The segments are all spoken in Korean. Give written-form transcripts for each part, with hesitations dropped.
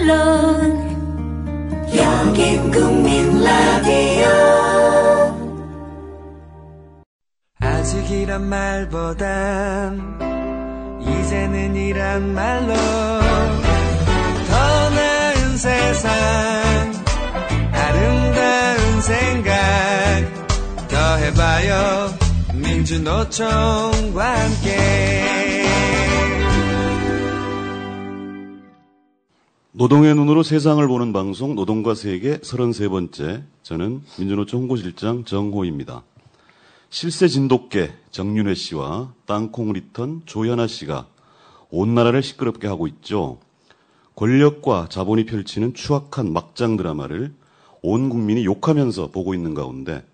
물론 여긴 국민 라디오. 아직이란 말보단 이제는 이란 말로 더 나은 세상 아름다운 생각 더해봐요 민주노총과 함께. 노동의 눈으로 세상을 보는 방송 노동과 세계 33번째, 저는 민주노총 홍보실장 정호입니다. 실세 진돗개 정윤회 씨와 땅콩 리턴 조현아 씨가 온 나라를 시끄럽게 하고 있죠. 권력과 자본이 펼치는 추악한 막장 드라마를 온 국민이 욕하면서 보고 있는 가운데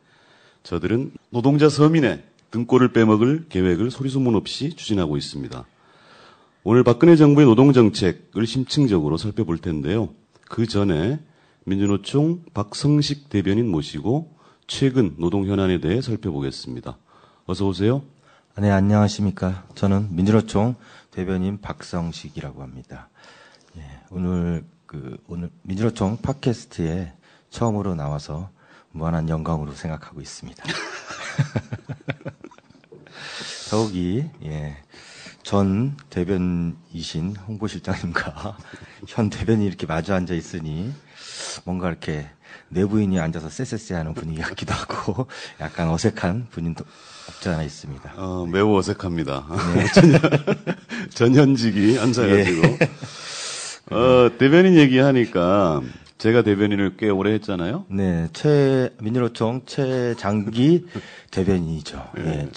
저들은 노동자 서민의 등골을 빼먹을 계획을 소리소문 없이 추진하고 있습니다. 오늘 박근혜 정부의 노동정책을 심층적으로 살펴볼 텐데요. 그 전에 민주노총 박성식 대변인 모시고 최근 노동 현안에 대해 살펴보겠습니다. 어서 오세요. 네, 안녕하십니까. 저는 민주노총 대변인 박성식이라고 합니다. 예, 오늘 민주노총 팟캐스트에 처음으로 나와서 무한한 영광으로 생각하고 있습니다. 더욱이 전 대변이신 홍보실장님과 현 대변인이 이렇게 마주 앉아 있으니 뭔가 이렇게 내부인이 앉아서 쎄쎄쎄하는 분위기 같기도 하고 약간 어색한 분위기도 없지 않아 있습니다. 매우 어색합니다. 네. 전현직이 앉아가지고. 대변인 얘기하니까 제가 대변인을 꽤 오래 했잖아요. 네, 민주노총 최장기 대변인이죠. 네.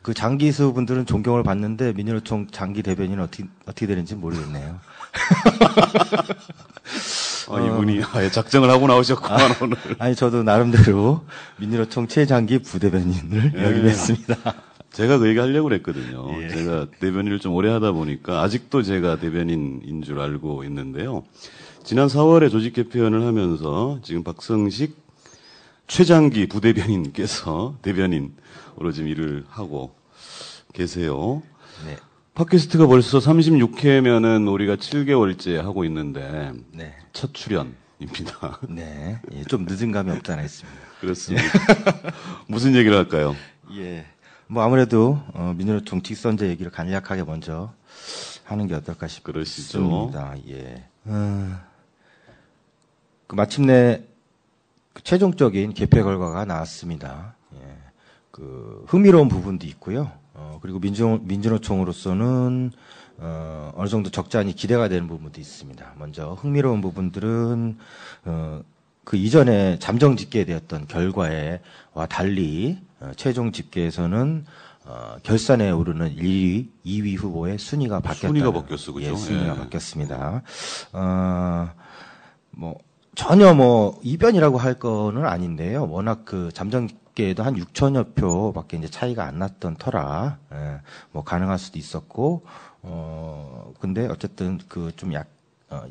그 장기수 분들은 존경을 받는데 민주노총 장기 대변인은 어떻게 되는지 모르겠네요. 이분이 아예 작정을 하고 나오셨구만 오늘. 아니 저도 나름대로 민주노총 최장기 부대변인을 역임했습니다. 제가 그 얘기 하려고 그랬거든요. 예. 제가 대변인을 좀 오래 하다 보니까 아직도 제가 대변인인 줄 알고 있는데요. 지난 4월에 조직 개편을 하면서 지금 박성식 최장기 부대변인께서 대변인으로 지금 일을 하고 계세요. 네. 팟캐스트가 벌써 36회면은 우리가 7개월째 하고 있는데 네. 첫 출연입니다. 네. 예, 좀 늦은 감이 없지 않아 있습니다. 그렇습니다. 무슨 얘기를 할까요? 예. 뭐 아무래도 민주노총 직선제 얘기를 간략하게 먼저 하는 게 어떨까 싶습니다. 그러시죠. 예. 마침내 최종적인 개표 결과가 나왔습니다. 예. 흥미로운 부분도 있고요. 그리고 민주노총으로서는 어느 정도 적잖이 기대가 되는 부분도 있습니다. 먼저 흥미로운 부분들은 그 이전에 잠정 집계되었던 결과와 달리 최종 집계에서는 결산에 오르는 1위, 2위 후보의 순위가 바뀌었다. 순위가 바뀌었어, 그죠? 예, 순위가 바뀌었습니다. 전혀 이변이라고 할 거는 아닌데요. 워낙 그 잠정 집계에도 한 6천여 표밖에 이제 차이가 안 났던 터라, 가능할 수도 있었고, 근데 어쨌든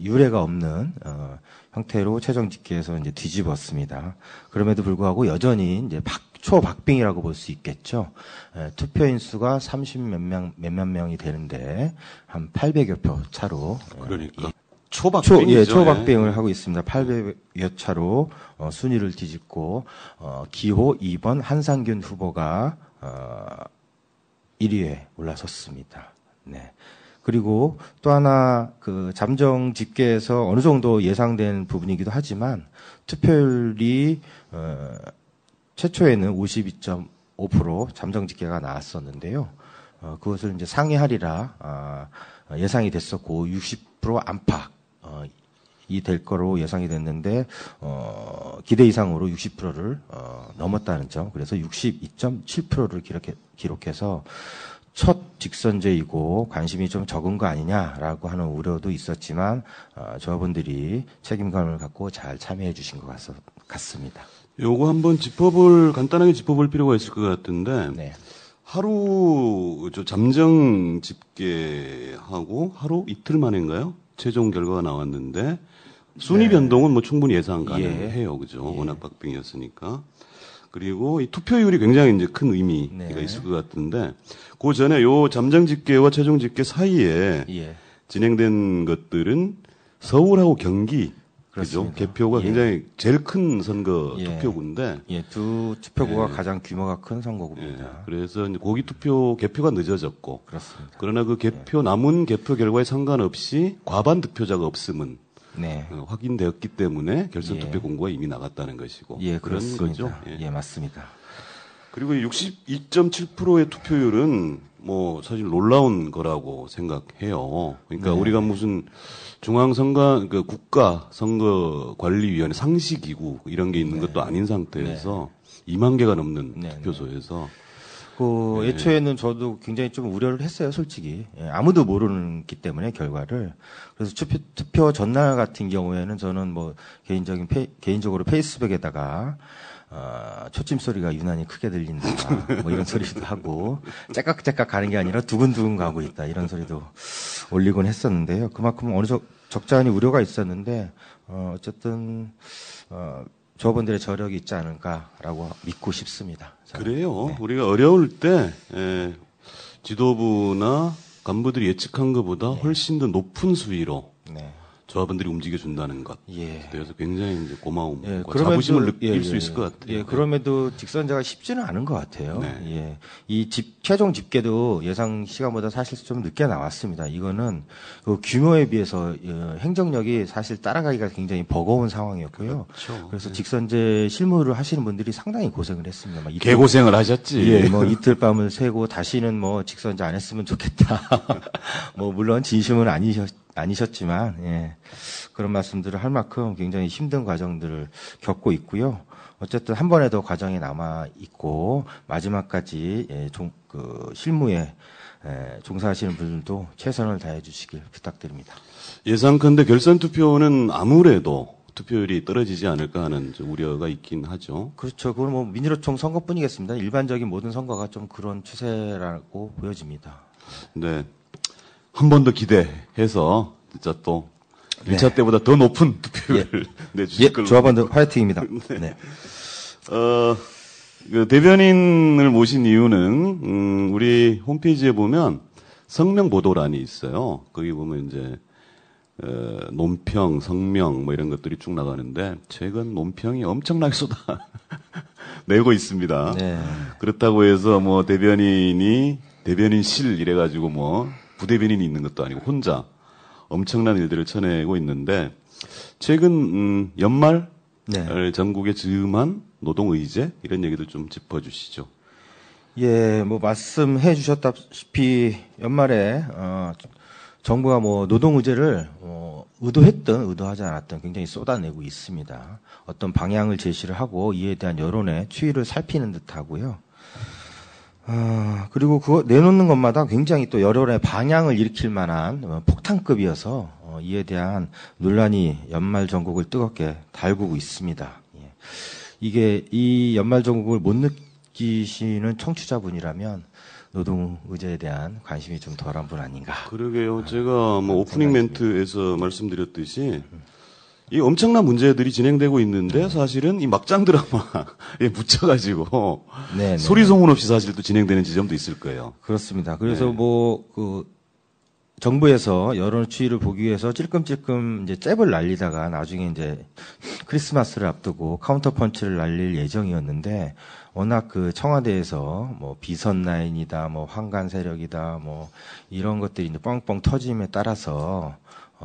유례가 없는, 형태로 최종 집계에서 이제 뒤집었습니다. 그럼에도 불구하고 여전히 이제 초박빙이라고 볼 수 있겠죠. 투표인 수가 30몇만 명이 되는데, 한 800여 표 차로. 그러니까. 초박빙이죠. 초박빙을 하고 있습니다. 800여 차로 순위를 뒤집고 기호 2번 한상균 후보가 1위에 올라섰습니다. 네. 그리고 또 하나 그 잠정 집계에서 어느 정도 예상된 부분이기도 하지만 투표율이 최초에는 52.5% 잠정 집계가 나왔었는데요. 그것을 이제 상회하리라 예상이 됐었고 60% 안팎 이 될 거로 예상이 됐는데 기대 이상으로 60%를 넘었다는 점. 그래서 62.7%를 기록해서 첫 직선제이고 관심이 좀 적은 거 아니냐라고 하는 우려도 있었지만 저분들이 책임감을 갖고 잘 참여해 주신 것 같습니다. 요거 한번 간단하게 짚어볼 필요가 있을 것 같은데 네. 하루 잠정 집계하고 하루 이틀 만인가요? 최종 결과가 나왔는데 순위 변동은 충분히 예상 가능해요. 그죠? 워낙 박빙이었으니까. 그리고 이 투표율이 굉장히 이제 큰 의미가 있을 것 같은데 그 전에 요 잠정 집계와 최종 집계 사이에 진행된 것들은 서울하고 경기 그죠? 그렇습니다. 개표가 예. 굉장히 제일 큰 선거 예. 투표구인데 예, 두 투표구가 가장 규모가 큰 예, 선거구입니다. 그래서 이제 고기 투표 개표가 늦어졌고 그렇습니다. 그러나 그 개표 남은 개표 결과에 상관없이 과반 득표자가 없음은 네. 확인되었기 때문에 결선 예. 투표 공고가 이미 나갔다는 것이고 예, 그런 그렇습니다. 거죠. 예, 맞습니다. 그리고 62.7%의 투표율은 뭐 사실 놀라운 거라고 생각해요. 그러니까 네. 우리가 무슨 중앙선거 그 국가선거관리위원회 상시기구 이런 게 있는 것도 아닌 상태에서 2만 개가 넘는 네, 투표소에서 그 애초에는 저도 굉장히 좀 우려를 했어요, 솔직히. 예, 아무도 모르기 때문에 결과를. 그래서 투표 전날 같은 경우에는 저는 뭐 개인적으로 페이스북에다가 초침 소리가 유난히 크게 들린다. 뭐 이런 소리도 하고 째깍째깍 가는 게 아니라 두근두근 가고 있다. 이런 소리도 올리곤 했었는데요. 그만큼 어느 적잖이 우려가 있었는데 어쨌든 조합원들의 저력이 있지 않을까라고 믿고 싶습니다. 저는. 그래요. 네. 우리가 어려울 때 지도부나 간부들이 예측한 것보다 훨씬 더 높은 수위로 네. 조합원들이 움직여준다는 것. 예. 그래서 굉장히 이제 고마움, 예, 자부심을 그럼에도- 느낄 예, 수 예, 있을 것 같아요. 예, 그럼에도 직선제가 쉽지는 않은 것 같아요. 네. 예. 이 최종 집계도 예상 시간보다 사실 좀 늦게 나왔습니다. 이거는 그 규모에 비해서 행정력이 사실 따라가기가 굉장히 버거운 상황이었고요. 그렇죠. 그래서 직선제 실무를 하시는 분들이 상당히 고생을 했습니다. 막 이틀- 개고생을 하셨지. 예, 뭐 이틀 밤을 새고 다시는 뭐 직선제 안 했으면 좋겠다. 뭐 물론 진심은 아니셨지만 예. 그런 말씀들을 할 만큼 굉장히 힘든 과정들을 겪고 있고요. 어쨌든 한 번에 더 과정이 남아 있고 마지막까지 실무에 종사하시는 분들도 최선을 다해 주시길 부탁드립니다. 예상컨대 결선 투표는 아무래도 투표율이 떨어지지 않을까 하는 좀 우려가 있긴 하죠. 그렇죠. 그건 뭐 민주노총 선거뿐이겠습니다. 일반적인 모든 선거가 좀 그런 추세라고 보여집니다. 네. 한 번 더 기대해서 진짜 또 1차 때보다 더 높은 투표율을 내주실 예, 걸로. 조합원들 화이팅입니다. 네. 그 대변인을 모신 이유는 우리 홈페이지에 보면 성명 보도란이 있어요. 거기 보면 이제 논평, 성명 뭐 이런 것들이 쭉 나가는데 최근 논평이 엄청나게 쏟아내고 있습니다. 네. 그렇다고 해서 뭐 대변인실 이래가지고 뭐 부대변인이 있는 것도 아니고 혼자 엄청난 일들을 쳐내고 있는데 최근 연말 네. 전국에 즈음한 노동의제 이런 얘기들 좀 짚어주시죠. 예, 뭐 말씀해 주셨다시피 연말에 정부가 뭐 노동의제를 의도했든 의도하지 않았든 굉장히 쏟아내고 있습니다. 어떤 방향을 제시를 하고 이에 대한 여론의 추이를 살피는 듯하고요. 그리고 그거 내놓는 것마다 굉장히 또 여론의 방향을 일으킬 만한 폭탄급이어서 이에 대한 논란이 연말 전국을 뜨겁게 달구고 있습니다. 예. 이게 이 연말 전국을 못 느끼시는 청취자분이라면 노동 의제에 대한 관심이 좀 덜한 분 아닌가. 그러게요. 제가 뭐 오프닝 멘트에서 말씀드렸듯이 이 엄청난 문제들이 진행되고 있는데 사실은 이 막장 드라마에 묻혀가지고 네, 소리 소문 없이 사실 또 진행되는 지점도 있을 거예요. 그렇습니다. 그래서 네. 정부에서 여론 추이를 보기 위해서 찔끔찔끔 이제 잽을 날리다가 나중에 이제 크리스마스를 앞두고 카운터 펀치를 날릴 예정이었는데 워낙 그 청와대에서 뭐 비선 라인이다, 뭐 황간 세력이다, 뭐 이런 것들이 이제 뻥뻥 터짐에 따라서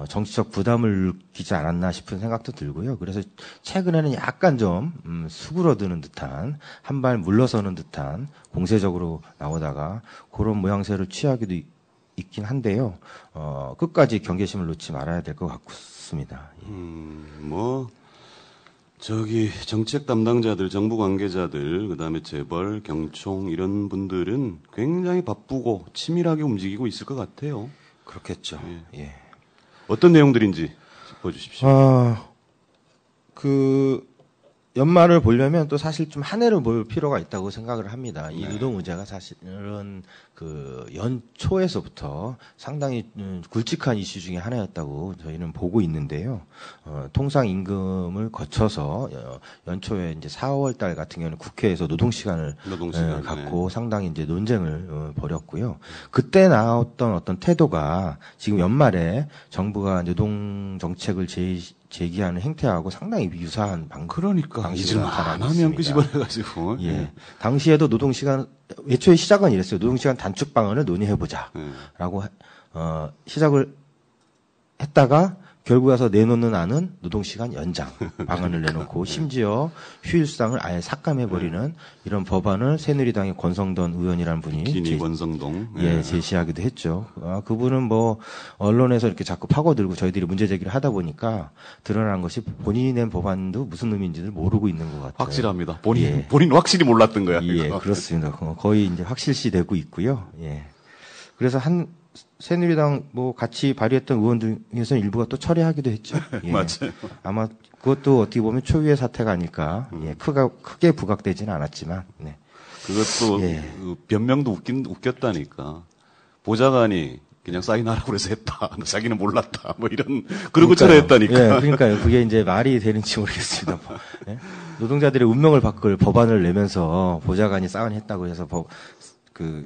정치적 부담을 느끼지 않았나 싶은 생각도 들고요. 그래서 최근에는 약간 좀 수그러드는 듯한 한 발 물러서는 듯한 공세적으로 나오다가 그런 모양새를 취하기도 있긴 한데요. 끝까지 경계심을 놓지 말아야 될 것 같습니다. 정책 담당자들, 정부 관계자들, 그다음에 재벌, 경총 이런 분들은 굉장히 바쁘고 치밀하게 움직이고 있을 것 같아요. 그렇겠죠. 예. 어떤 내용들인지 짚어주십시오. 연말을 보려면 또 사실 좀 한 해를 볼 필요가 있다고 생각을 합니다. 이 노동의제가 사실은 그 연초에서부터 상당히 굵직한 이슈 중에 하나였다고 저희는 보고 있는데요. 통상 임금을 거쳐서 연초에 이제 4월 달 같은 경우는 국회에서 노동시간을 갖고 상당히 이제 논쟁을 벌였고요. 그때 나왔던 어떤 태도가 지금 연말에 정부가 노동 정책을 제기하는 행태하고 상당히 유사한 그러니까 잊을 만하면 끄집어내가지고 예. 당시에도 노동시간 애초에 시작은 이랬어요. 노동시간 단축 방안을 논의해보자라고 시작을 했다가 결국 와서 내놓는 안은 노동시간 연장 방안을 내놓고 심지어 휴일수당을 아예 삭감해버리는 이런 법안을 새누리당의 권성동 의원이라는 분이 권성동 제시하기도 했죠. 그분은 뭐 언론에서 이렇게 자꾸 파고들고 저희들이 문제 제기를 하다 보니까 드러난 것이 본인이 낸 법안도 무슨 의미인지를 모르고 있는 것 같아요. 확실합니다. 본인 확실히 몰랐던 거야. 예, 그렇습니다. 거의 이제 확실시 되고 있고요. 예. 그래서 새누리당 뭐 같이 발의했던 의원 중에서 일부가 또 철회하기도 했죠. 예. 맞아요. 아마 그것도 어떻게 보면 초유의 사태가 아닐까. 예. 크게 부각되지는 않았지만. 네. 그것도 그 변명도 웃겼다니까. 보좌관이 그냥 사인하라고 그래서 했다. 자기는 몰랐다. 뭐 이런 그러고 철회했다니까. 예, 그러니까요. 그게 이제 말이 되는지 모르겠습니다. 예? 노동자들의 운명을 바꿀 법안을 내면서 보좌관이 사인했다고 해서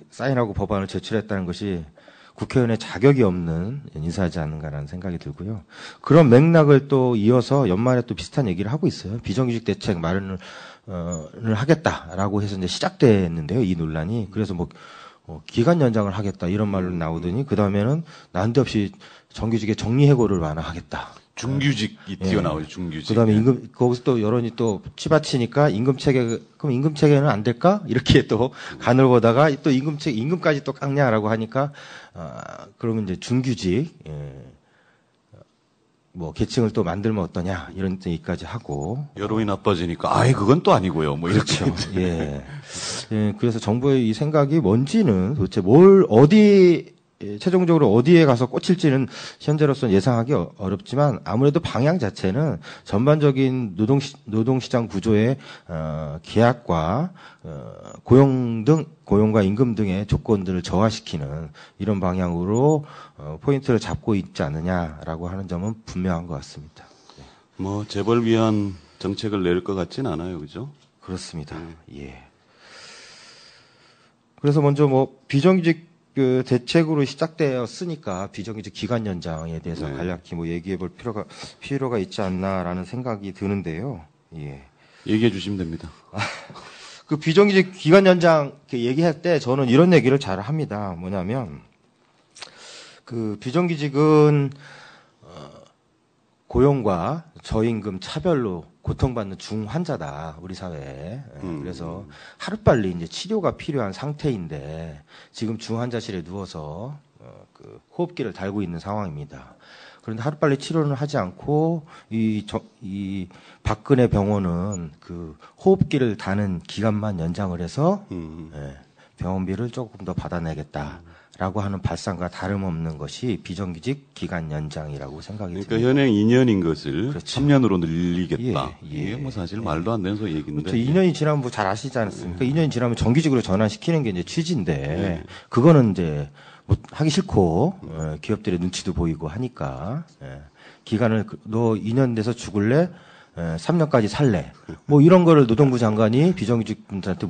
사인하고 법안을 제출했다는 것이 국회의원의 자격이 없는 인사하지 않는가라는 생각이 들고요. 그런 맥락을 또 이어서 연말에 또 비슷한 얘기를 하고 있어요. 비정규직 대책 마련을 하겠다라고 해서 이제 시작됐는데요. 이 논란이. 그래서 기간 연장을 하겠다 이런 말로 나오더니 그 다음에는 난데없이 정규직의 정리해고를 완화하겠다. 중규직이 튀어나오죠. 중규직. 그다음에 거기서 또 여론이 또 치받치니까 그럼 임금체계는 안 될까? 이렇게 또 간을 보다가 또 임금까지 또 깎냐라고 하니까 그러면 이제 중규직 계층을 또 만들면 어떠냐 이런 얘기까지 하고 여론이 나빠지니까 그건 또 아니고요. 뭐 그렇죠. 이렇게. 예. 그래서 정부의 이 생각이 뭔지는 도대체 최종적으로 어디에 가서 꽂힐지는 현재로서는 예상하기 어렵지만 아무래도 방향 자체는 전반적인 노동시장 구조의 계약과 고용과 임금 등의 조건들을 저하시키는 이런 방향으로 포인트를 잡고 있지 않느냐라고 하는 점은 분명한 것 같습니다. 재벌 위한 정책을 낼 것 같진 않아요, 그죠? 그렇습니다. 예. 그래서 먼저 비정규직 대책으로 시작되었으니까 비정규직 기간 연장에 대해서 간략히 얘기해 볼 필요가 있지 않나라는 생각이 드는데요. 예. 얘기해 주시면 됩니다. 그 비정규직 기간 연장 얘기할 때 저는 이런 얘기를 잘 합니다. 뭐냐면 그 비정규직은 고용과 저임금 차별로 고통받는 중환자다, 우리 사회에. 그래서 하루빨리 이제 치료가 필요한 상태인데, 지금 중환자실에 누워서, 호흡기를 달고 있는 상황입니다. 그런데 하루빨리 치료는 하지 않고, 이 박근혜 병원은 그 호흡기를 다는 기간만 연장을 해서, 병원비를 조금 더 받아내겠다. 라고 하는 발상과 다름없는 것이 비정규직 기간 연장이라고 생각이 듭니다. 그러니까 현행 2년인 것을 그렇죠. 3년으로 늘리겠다. 예. 이게 사실 말도 안 되는 얘기인데. 그렇죠. 2년이 지나면 잘 아시지 않습니까? 2년이 지나면 정규직으로 전환시키는 게 이제 취지인데, 그거는 이제 하기 싫고, 기업들의 눈치도 보이고 하니까, 기간을 너 2년 돼서 죽을래? 3년까지 살래? 이런 거를 노동부 장관이 비정규직 분들한테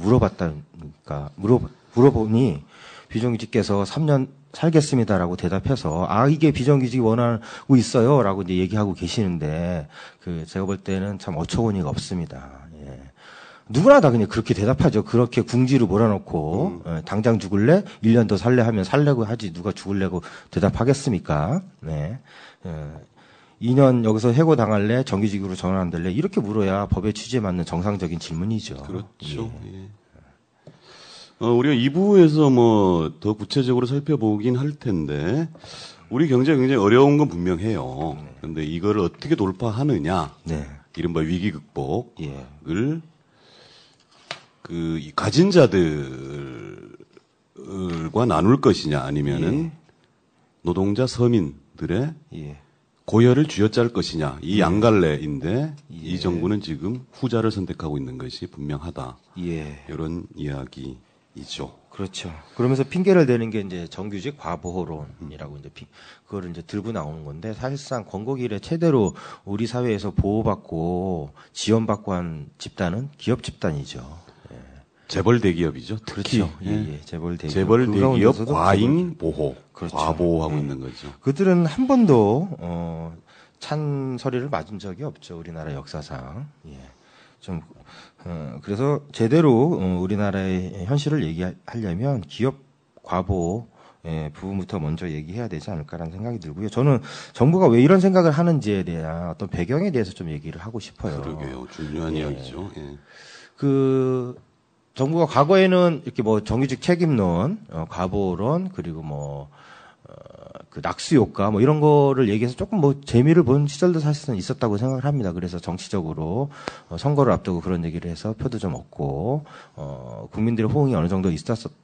물어보니, 비정규직께서 3년 살겠습니다라고 대답해서 이게 비정규직이 원하고 있어요라고 이제 얘기하고 계시는데 제가 볼 때는 참 어처구니가 없습니다. 예. 누구나 다 그냥 그렇게 대답하죠. 그렇게 궁지로 몰아놓고 당장 죽을래? 1년 더 살래 하면 살려고 하지 누가 죽을래고 대답하겠습니까? 네. 2년 여기서 해고 당할래? 정규직으로 전환될래? 이렇게 물어야 법의 취지에 맞는 정상적인 질문이죠. 그렇죠. 예. 우리가 2부에서 더 구체적으로 살펴보긴 할 텐데, 우리 경제가 굉장히 어려운 건 분명해요. 그런데 이걸 어떻게 돌파하느냐, 이른바 위기 극복을, 이 가진 자들과 나눌 것이냐, 아니면은, 노동자 서민들의 고열을 쥐어짤 것이냐 이 양갈래인데 이 정부는 지금 후자를 선택하고 있는 것이 분명하다. 예. 이런 이야기이죠. 그렇죠. 그러면서 핑계를 대는 게 이제 정규직 과보호론이라고 이제 그거를 이제 들고 나오는 건데 사실상 권고기 이래 최대로 우리 사회에서 보호받고 지원받고 한 집단은 기업 집단이죠. 재벌 대기업이죠. 특히 그렇죠. 예. 재벌 대기업. 재벌 그 대기업 가운데서도 과잉 보호, 그렇죠. 과보호하고 있는 거죠. 그들은 한 번도 찬소리를 맞은 적이 없죠. 우리나라 역사상. 예. 좀 그래서 제대로 우리나라의 현실을 얘기하려면 기업 과보 부분부터 먼저 얘기해야 되지 않을까라는 생각이 들고요. 저는 정부가 왜 이런 생각을 하는지에 대한 어떤 배경에 대해서 좀 얘기를 하고 싶어요. 그러게요. 중요한 이야기죠. 예. 정부가 과거에는 이렇게 뭐 정규직 책임론, 과보론, 그리고 그 낙수 효과 뭐 이런 거를 얘기해서 조금 뭐 재미를 본 시절도 사실은 있었다고 생각을 합니다. 그래서 정치적으로 선거를 앞두고 그런 얘기를 해서 표도 좀 얻고 국민들의 호응이 어느 정도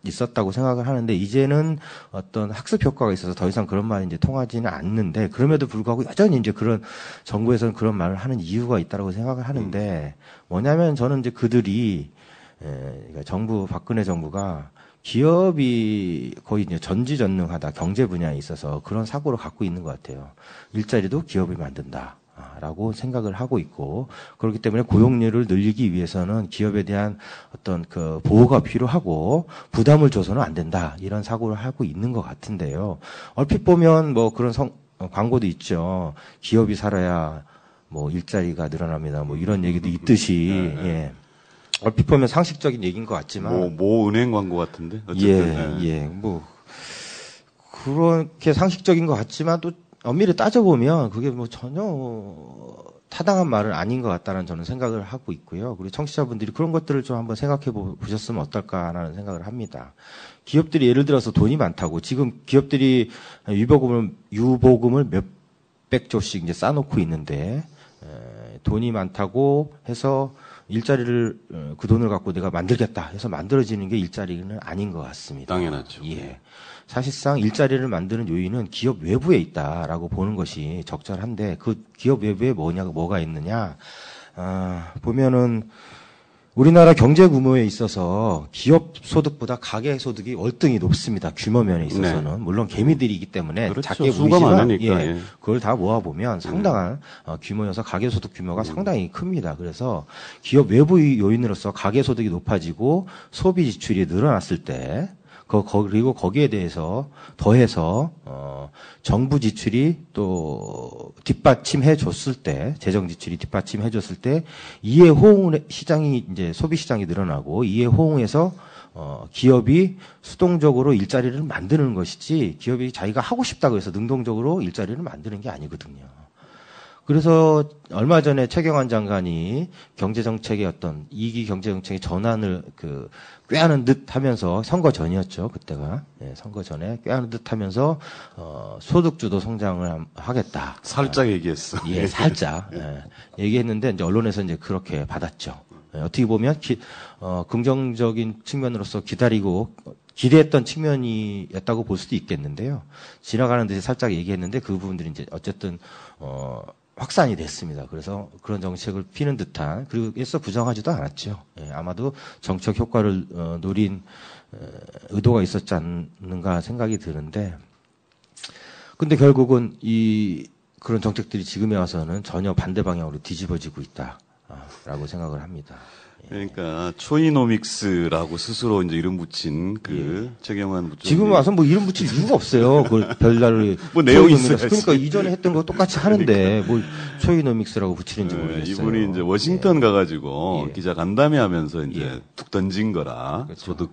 있었다고 생각을 하는데 이제는 어떤 학습 효과가 있어서 더 이상 그런 말이 이제 통하지는 않는데 그럼에도 불구하고 여전히 이제 그런 정부에서는 그런 말을 하는 이유가 있다고 생각을 하는데 뭐냐면 저는 이제 그들이 그러니까 박근혜 정부가 기업이 거의 이제 전지전능하다 경제 분야에 있어서 그런 사고를 갖고 있는 것 같아요. 일자리도 기업이 만든다라고 생각을 하고 있고 그렇기 때문에 고용률을 늘리기 위해서는 기업에 대한 어떤 그 보호가 필요하고 부담을 줘서는 안 된다 이런 사고를 하고 있는 것 같은데요. 얼핏 보면 뭐 그런 광고도 있죠. 기업이 살아야 뭐 일자리가 늘어납니다. 뭐 이런 얘기도 있듯이 예. 얼핏 보면 상식적인 얘기인 것 같지만 모 은행 광고 같은데 어쨌든 뭐 그렇게 상식적인 것 같지만 또 엄밀히 따져보면 그게 뭐 전혀 타당한 말은 아닌 것 같다는 저는 생각을 하고 있고요. 그리고 청취자분들이 그런 것들을 좀 한번 생각해 보셨으면 어떨까라는 생각을 합니다. 기업들이 예를 들어서 돈이 많다고 지금 기업들이 유보금을 몇백조씩 이제 쌓아놓고 있는데 돈이 많다고 해서 일자리를 그 돈을 갖고 내가 만들겠다 해서 만들어지는 게 일자리는 아닌 것 같습니다. 당연하죠. 예. 사실상 일자리를 만드는 요인은 기업 외부에 있다라고 보는 것이 적절한데 그 기업 외부에 뭐가 있느냐? 보면은 우리나라 경제 규모에 있어서 기업 소득보다 가계 소득이 월등히 높습니다. 규모 면에 있어서는. 네. 물론 개미들이기 때문에 그렇죠. 작게 수가 보이지만 많으니까, 예. 그걸 다 모아보면 상당한 규모여서 가계 소득 규모가 상당히 큽니다. 그래서 기업 외부 요인으로서 가계 소득이 높아지고 소비 지출이 늘어났을 때 그리고 거기에 대해서 더해서 정부 지출이 또 뒷받침해 줬을 때 재정 지출이 뒷받침해 줬을 때 이에 호응을 이제 소비 시장이 늘어나고 이에 호응해서 기업이 수동적으로 일자리를 만드는 것이지 기업이 자기가 하고 싶다고 해서 능동적으로 일자리를 만드는 게 아니거든요. 그래서 얼마 전에 최경환 장관이 경제정책의 어떤 2기 경제정책의 전환을 꾀하는 듯 하면서 선거 전이었죠. 그때가. 선거 전에 꾀하는 듯 하면서 소득주도 성장을 하겠다. 살짝 얘기했어. 예, 살짝. 얘기했는데 이제 언론에서 이제 그렇게 받았죠. 어떻게 보면 긍정적인 측면으로서 기대했던 측면이었다고 볼 수도 있겠는데요. 지나가는 듯이 살짝 얘기했는데 그 부분들이 이제 어쨌든 확산이 됐습니다. 그래서 그런 정책을 피는 듯한 그리고 일서 부정하지도 않았죠. 아마도 정책 효과를 노린 의도가 있었지 않는가 생각이 드는데 근데 결국은 그런 정책들이 지금에 와서는 전혀 반대 방향으로 뒤집어지고 있다라고 생각을 합니다. 그러니까 초이노믹스라고 스스로 이제 이름 붙인 최경환 부총리 지금 와서 뭐 이름 붙일 이유가 없어요. 그 별다른 뭐 내용이 있어요. 그러니까 이전에 했던 거 똑같이 하는데 뭐 초이노믹스라고 붙이는지 모르겠어요. 이분이 이제 워싱턴 가가지고 기자 간담회 하면서 이제 툭 던진 거라 그렇죠. 소득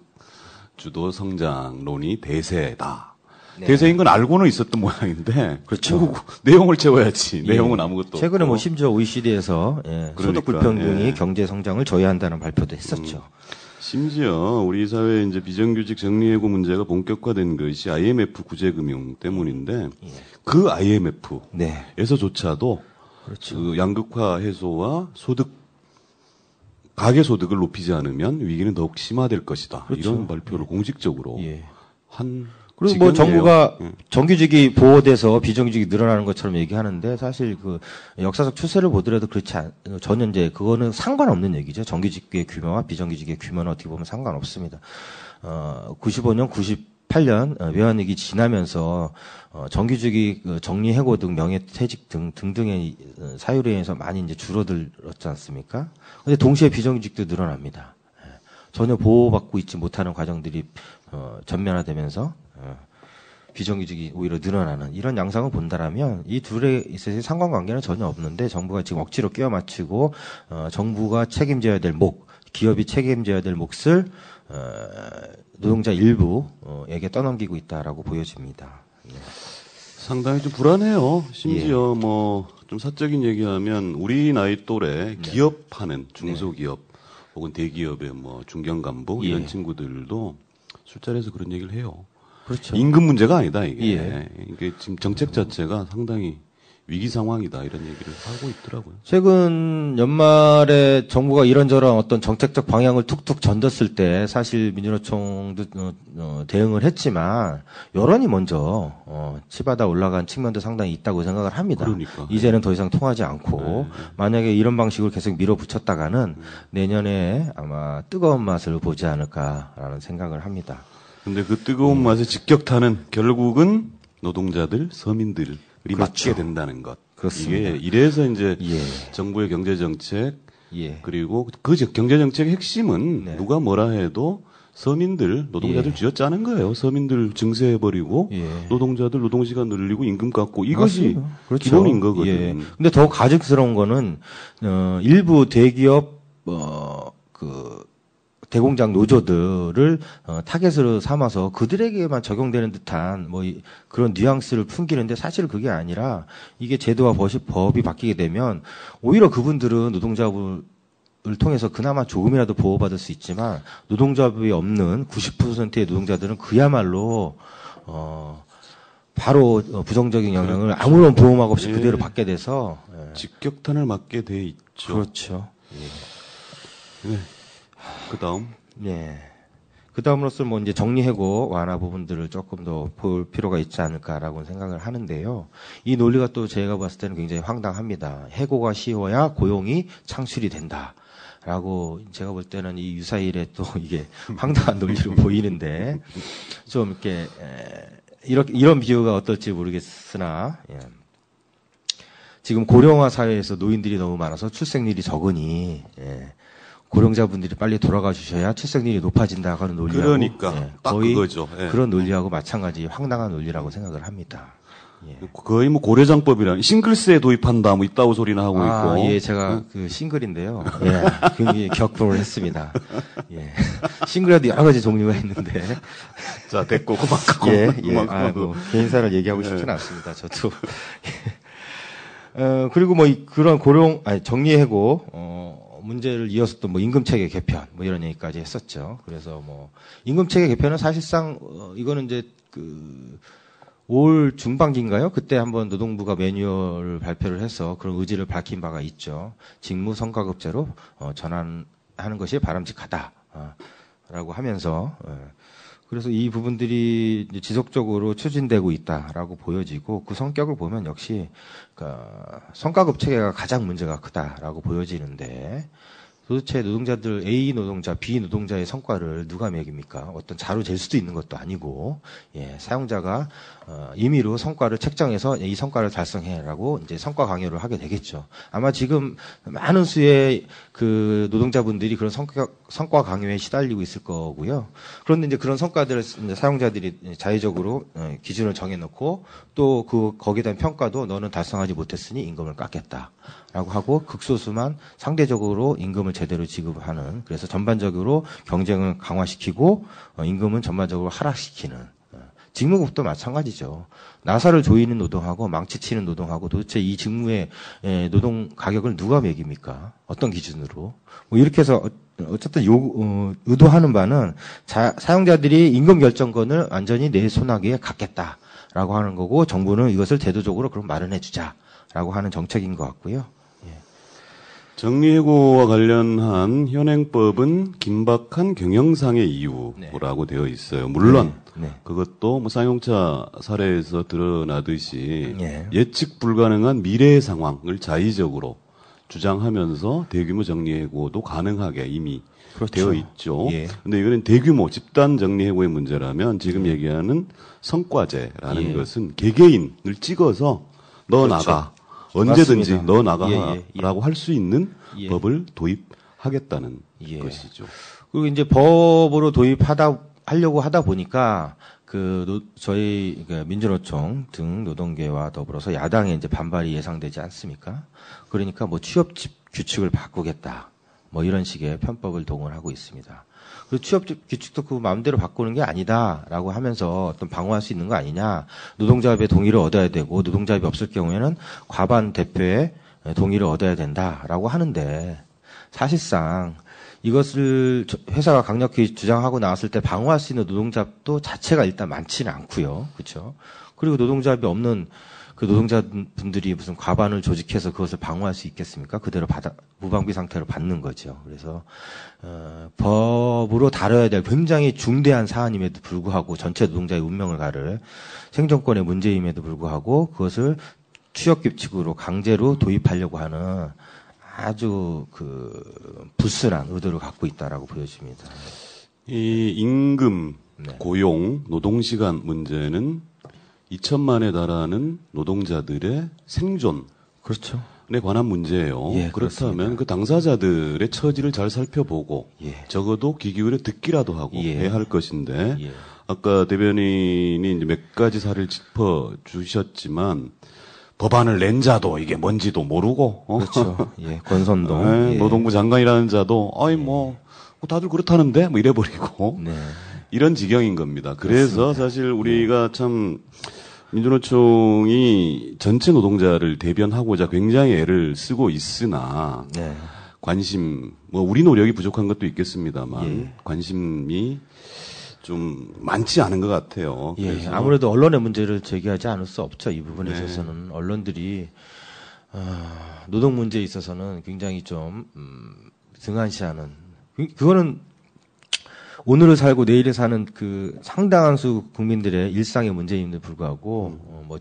주도 성장론이 대세다. 네. 대세인 건 알고는 있었던 모양인데 그렇죠. 내용을 채워야지. 내용은 아무것도 최근에 없고. 뭐 심지어 OECD에서 소득 불평등이 경제 성장을 저해한다는 발표도 했었죠. 심지어 우리 사회 이제 비정규직 정리해고 문제가 본격화된 것이 IMF 구제금융 때문인데 그 IMF에서조차도 그렇죠. 그 양극화 해소와 가계 소득을 높이지 않으면 위기는 더욱 심화될 것이다. 그렇죠. 이런 발표를 공식적으로 한 그리고 뭐 지경이에요. 정부가 정규직이 보호돼서 비정규직이 늘어나는 것처럼 얘기하는데 사실 그 역사적 추세를 보더라도 전혀 이제 그거는 상관없는 얘기죠. 정규직의 규모와 비정규직의 규모는 어떻게 보면 상관없습니다. 95년, 98년 외환위기 지나면서 정규직이 정리해고 등 명예퇴직 등등의 사유로 인해서 많이 이제 줄어들었지 않습니까? 근데 동시에 비정규직도 늘어납니다. 전혀 보호받고 있지 못하는 과정들이 전면화되면서 비정규직이 오히려 늘어나는 이런 양상을 본다라면 이 둘에 있어서 상관관계는 전혀 없는데 정부가 지금 억지로 끼워 맞추고 정부가 책임져야 될 기업이 책임져야 될 몫을 노동자 일부에게 떠넘기고 있다라고 보여집니다. 상당히 좀 불안해요. 심지어 뭐 좀 사적인 얘기하면 우리 나이 또래 기업하는 중소기업 혹은 대기업의 뭐 중견 간부 이런 친구들도 술자리에서 그런 얘기를 해요. 그렇죠. 임금 문제가 아니다 이게. 이게 지금 정책 자체가 상당히 위기 상황이다 이런 얘기를 하고 있더라고요. 최근 연말에 정부가 이런저런 어떤 정책적 방향을 툭툭 던졌을 때 사실 민주노총도 대응을 했지만 여론이 먼저 치받아 올라간 측면도 상당히 있다고 생각을 합니다. 그러니까. 이제는 더 이상 통하지 않고 만약에 이런 방식으로 계속 밀어붙였다가는 내년에 아마 뜨거운 맛을 보지 않을까라는 생각을 합니다. 근데 그 뜨거운 맛에 직격타는 결국은 노동자들, 서민들이 그렇죠. 맞게 된다는 것. 그렇습니다. 이게 이래서 이제 정부의 경제 정책 그리고 그 경제 정책의 핵심은 누가 뭐라 해도 서민들, 노동자들 쥐어짜는 거예요. 서민들 증세해버리고 노동자들 노동시간 늘리고 임금 깎고 이것이 그렇죠. 기본인 거거든. 근데 더 가증스러운 거는 일부 대기업 대공장 노조들을 타겟으로 삼아서 그들에게만 적용되는 듯한 그런 뉘앙스를 풍기는데 사실 그게 아니라 이게 제도와 법이 바뀌게 되면 오히려 그분들은 노동자를 통해서 그나마 조금이라도 보호받을 수 있지만 노동자법이 없는 90%의 노동자들은 그야말로 바로 부정적인 영향을 아무런 보호막 없이 그대로 받게 돼서 직격탄을 맞게 돼 있죠. 그렇죠. 네. 그 다음. 네. 그 다음으로서 이제 정리해고 완화 부분들을 조금 더 볼 필요가 있지 않을까라고 생각을 하는데요. 이 논리가 또 제가 봤을 때는 굉장히 황당합니다. 해고가 쉬워야 고용이 창출이 된다. 라고 제가 볼 때는 이 유사일에 또 이게 황당한 논리로 보이는데 좀 이렇게 이런 비유가 어떨지 모르겠으나 지금 고령화 사회에서 노인들이 너무 많아서 출생률이 적으니 고령자분들이 빨리 돌아가 주셔야 출생률이 높아진다고 하는 논리하고 그러니까 딱 거의 그거죠. 그런 논리하고 마찬가지 황당한 논리라고 생각을 합니다. 거의 뭐 고래장법이라 싱글세 도입한다 뭐 있다고 소리나 하고 있고. 제가 그 싱글인데요. 굉장히 격분을 했습니다. 싱글에도 여러 가지 종류가 있는데. 자, 됐고 그만하고. 개인사를 얘기하고 싶지는 않습니다. 저도. 그리고 그런 정리해고 문제를 이어서 또 임금체계 개편 이런 얘기까지 했었죠. 그래서 임금체계 개편은 사실상 이거는 이제 올 중반기인가요? 그때 한번 노동부가 매뉴얼을 발표를 해서 그런 의지를 밝힌 바가 있죠. 직무 성과급제로 전환하는 것이 바람직하다라고 하면서 그래서 이 부분들이 지속적으로 추진되고 있다라고 보여지고 그 성격을 보면 역시 성과급 체계가 가장 문제가 크다라고 보여지는데 도대체 노동자들 A 노동자, B 노동자의 성과를 누가 매깁니까? 어떤 자로 잴 수도 있는 것도 아니고 사용자가 임의로 성과를 책정해서 이 성과를 달성해라고 이제 성과 강요를 하게 되겠죠. 아마 지금 많은 수의 그 노동자분들이 그런 성과 강요에 시달리고 있을 거고요. 그런데 이제 그런 성과들을 이제 사용자들이 자의적으로 기준을 정해놓고 또 거기에 대한 평가도 너는 달성하지 못했으니 임금을 깎겠다라고 하고 극소수만 상대적으로 임금을 제대로 지급하는 그래서 전반적으로 경쟁을 강화시키고 임금은 전반적으로 하락시키는 직무급도 마찬가지죠. 나사를 조이는 노동하고 망치치는 노동하고 도대체 이 직무의 노동 가격을 누가 매깁니까? 어떤 기준으로? 이렇게 해서 어쨌든 의도하는 바는 사용자들이 임금 결정권을 완전히 내 손아귀에 갖겠다라고 하는 거고 정부는 이것을 제도적으로 그럼 마련해 주자라고 하는 정책인 것 같고요. 정리해고와 관련한 현행법은 긴박한 경영상의 이유라고 되어 있어요. 물론 그것도 뭐 쌍용차 사례에서 드러나듯이 예측 불가능한 미래의 상황을 자의적으로 주장하면서 대규모 정리해고도 가능하게 이미 되어 있죠. 근데 이거는 대규모 집단 정리해고의 문제라면 지금 얘기하는 성과제라는 것은 개개인을 찍어서 너 나가. 언제든지 맞습니다. 너 나가라고 할 수 있는 법을 도입하겠다는 것이죠. 그리고 이제 법으로 하려고 하다 보니까 저희 민주노총 등 노동계와 더불어서 야당의 이제 반발이 예상되지 않습니까? 그러니까 뭐 취업집 규칙을 바꾸겠다. 뭐 이런 식의 편법을 동원하고 있습니다. 그리고 취업집 규칙도 그 마음대로 바꾸는 게 아니다라고 하면서 어떤 방어할 수 있는 거 아니냐. 노동자협의 동의를 얻어야 되고 노동자협이 없을 경우에는 과반 대표의 동의를 얻어야 된다라고 하는데 사실상 이것을 회사가 강력히 주장하고 나왔을 때 방어할 수 있는 노동자도 자체가 일단 많지는 않고요. 그렇죠? 그리고 노동자협이 없는 그 노동자분들이 무슨 과반을 조직해서 그것을 방어할 수 있겠습니까? 그대로 무방비 상태로 받는 거죠. 그래서 법으로 다뤄야 될 굉장히 중대한 사안임에도 불구하고 전체 노동자의 운명을 가를 생존권의 문제임에도 불구하고 그것을 취업규칙으로 강제로 도입하려고 하는 아주 부스란 의도를 갖고 있다라고 보여집니다. 이 임금, 고용, 노동시간 문제는 2천만에 달하는 노동자들의 생존에 그렇죠. 관한 문제예요. 그렇다면 그렇습니다. 그 당사자들의 처지를 잘 살펴보고 적어도 귀 기울여 듣기라도 하고 해야 할 것인데 아까 대변인이 이제 몇 가지 사례를 짚어 주셨지만 법안을 낸 자도 이게 뭔지도 모르고 그렇죠. 권선동 노동부 장관이라는 자도 뭐 다들 그렇다는데 뭐 이래버리고 이런 지경인 겁니다. 그래서 그렇습니다. 사실 우리가 참 민주노총이 전체 노동자를 대변하고자 굉장히 애를 쓰고 있으나 관심, 뭐 우리 노력이 부족한 것도 있겠습니다만 관심이 좀 많지 않은 것 같아요. 그래서 아무래도 언론의 문제를 제기하지 않을 수 없죠. 이 부분에 있어서는 언론들이 노동 문제에 있어서는 굉장히 좀 등한시하는 그거는 오늘을 살고 내일을 사는 그 상당한 수 국민들의 일상의 문제임에도 불구하고 뭐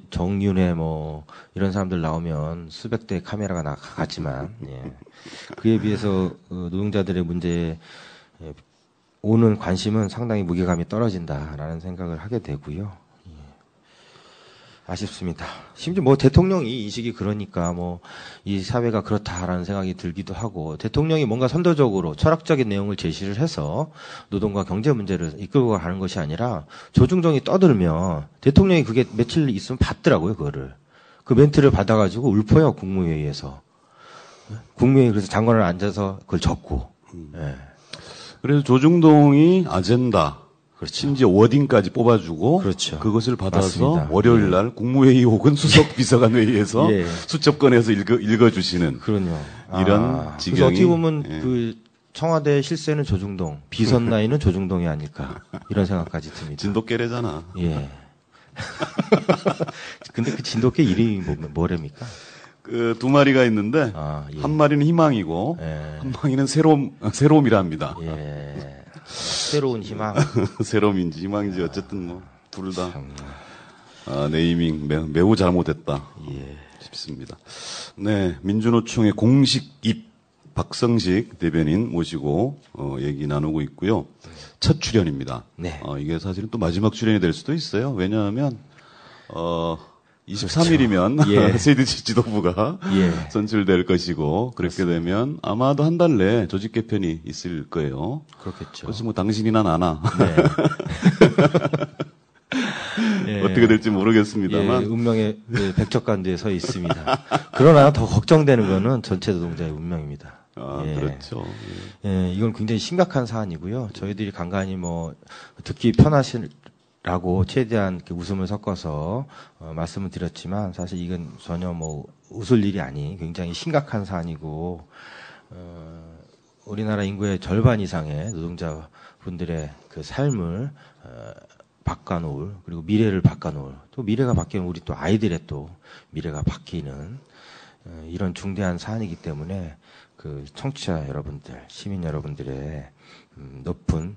정윤회 뭐 이런 사람들 나오면 수백 대의 카메라가 나가지만 그에 비해서 노동자들의 문제에 오는 관심은 상당히 무게감이 떨어진다라는 생각을 하게 되고요. 아쉽습니다. 심지어 뭐 대통령이 인식이 그러니까 뭐 이 사회가 그렇다라는 생각이 들기도 하고 대통령이 뭔가 선도적으로 철학적인 내용을 제시를 해서 노동과 경제 문제를 이끌고 가는 것이 아니라 조중동이 떠들면 대통령이 그게 며칠 있으면 받더라고요, 그거를. 그 멘트를 받아가지고 울퍼요, 국무회의에서. 국무회의 그래서 장관을 앉아서 그걸 적고. 그래서 조중동이 아젠다. 그렇죠. 심지어 워딩까지 뽑아주고 그렇죠. 그것을 받아서 맞습니다. 월요일 날 국무회의 혹은 수석 비서관 회의에서 수첩권에서 읽어주시는 그럼요. 이런 지경이. 그래서 어떻게 보면 그 청와대 실세는 조중동, 비선 나이는 조중동이 아닐까 이런 생각까지 듭니다. 진돗개래잖아. 근데 그 진돗개 이름이 뭐랍니까? 그 두 마리가 있는데 한 마리는 희망이고 한 마리는 새로움이랍니다. 새로운 희망. 새로움인지 희망인지 어쨌든 뭐 둘 다 네이밍 매우 잘못했다 싶습니다. 네, 민주노총의 공식 입 박성식 대변인 모시고 얘기 나누고 있고요. 첫 출연입니다. 이게 사실은 또 마지막 출연이 될 수도 있어요. 왜냐하면 23일이면 세이드지 지도부가 선출될 것이고 그렇게 되면 아마도 한 달 내에 조직 개편이 있을 거예요. 그렇겠죠. 그래서 뭐 당신이나 나나 어떻게 될지 모르겠습니다만 운명의 백척간두에 서 있습니다. 그러나 더 걱정되는 거는 전체 노동자의 운명입니다. 그렇죠. 이건 굉장히 심각한 사안이고요. 저희들이 간간히 뭐 듣기 편하시라고 최대한 웃음을 섞어서 말씀을 드렸지만 사실 이건 전혀 뭐 웃을 일이 아닌 굉장히 심각한 사안이고 우리나라 인구의 절반 이상의 노동자분들의 그 삶을 바꿔놓을 그리고 미래를 바꿔놓을 또 미래가 바뀌면 우리 또 아이들의 또 미래가 바뀌는 이런 중대한 사안이기 때문에 그 청취자 여러분들, 시민 여러분들의 높은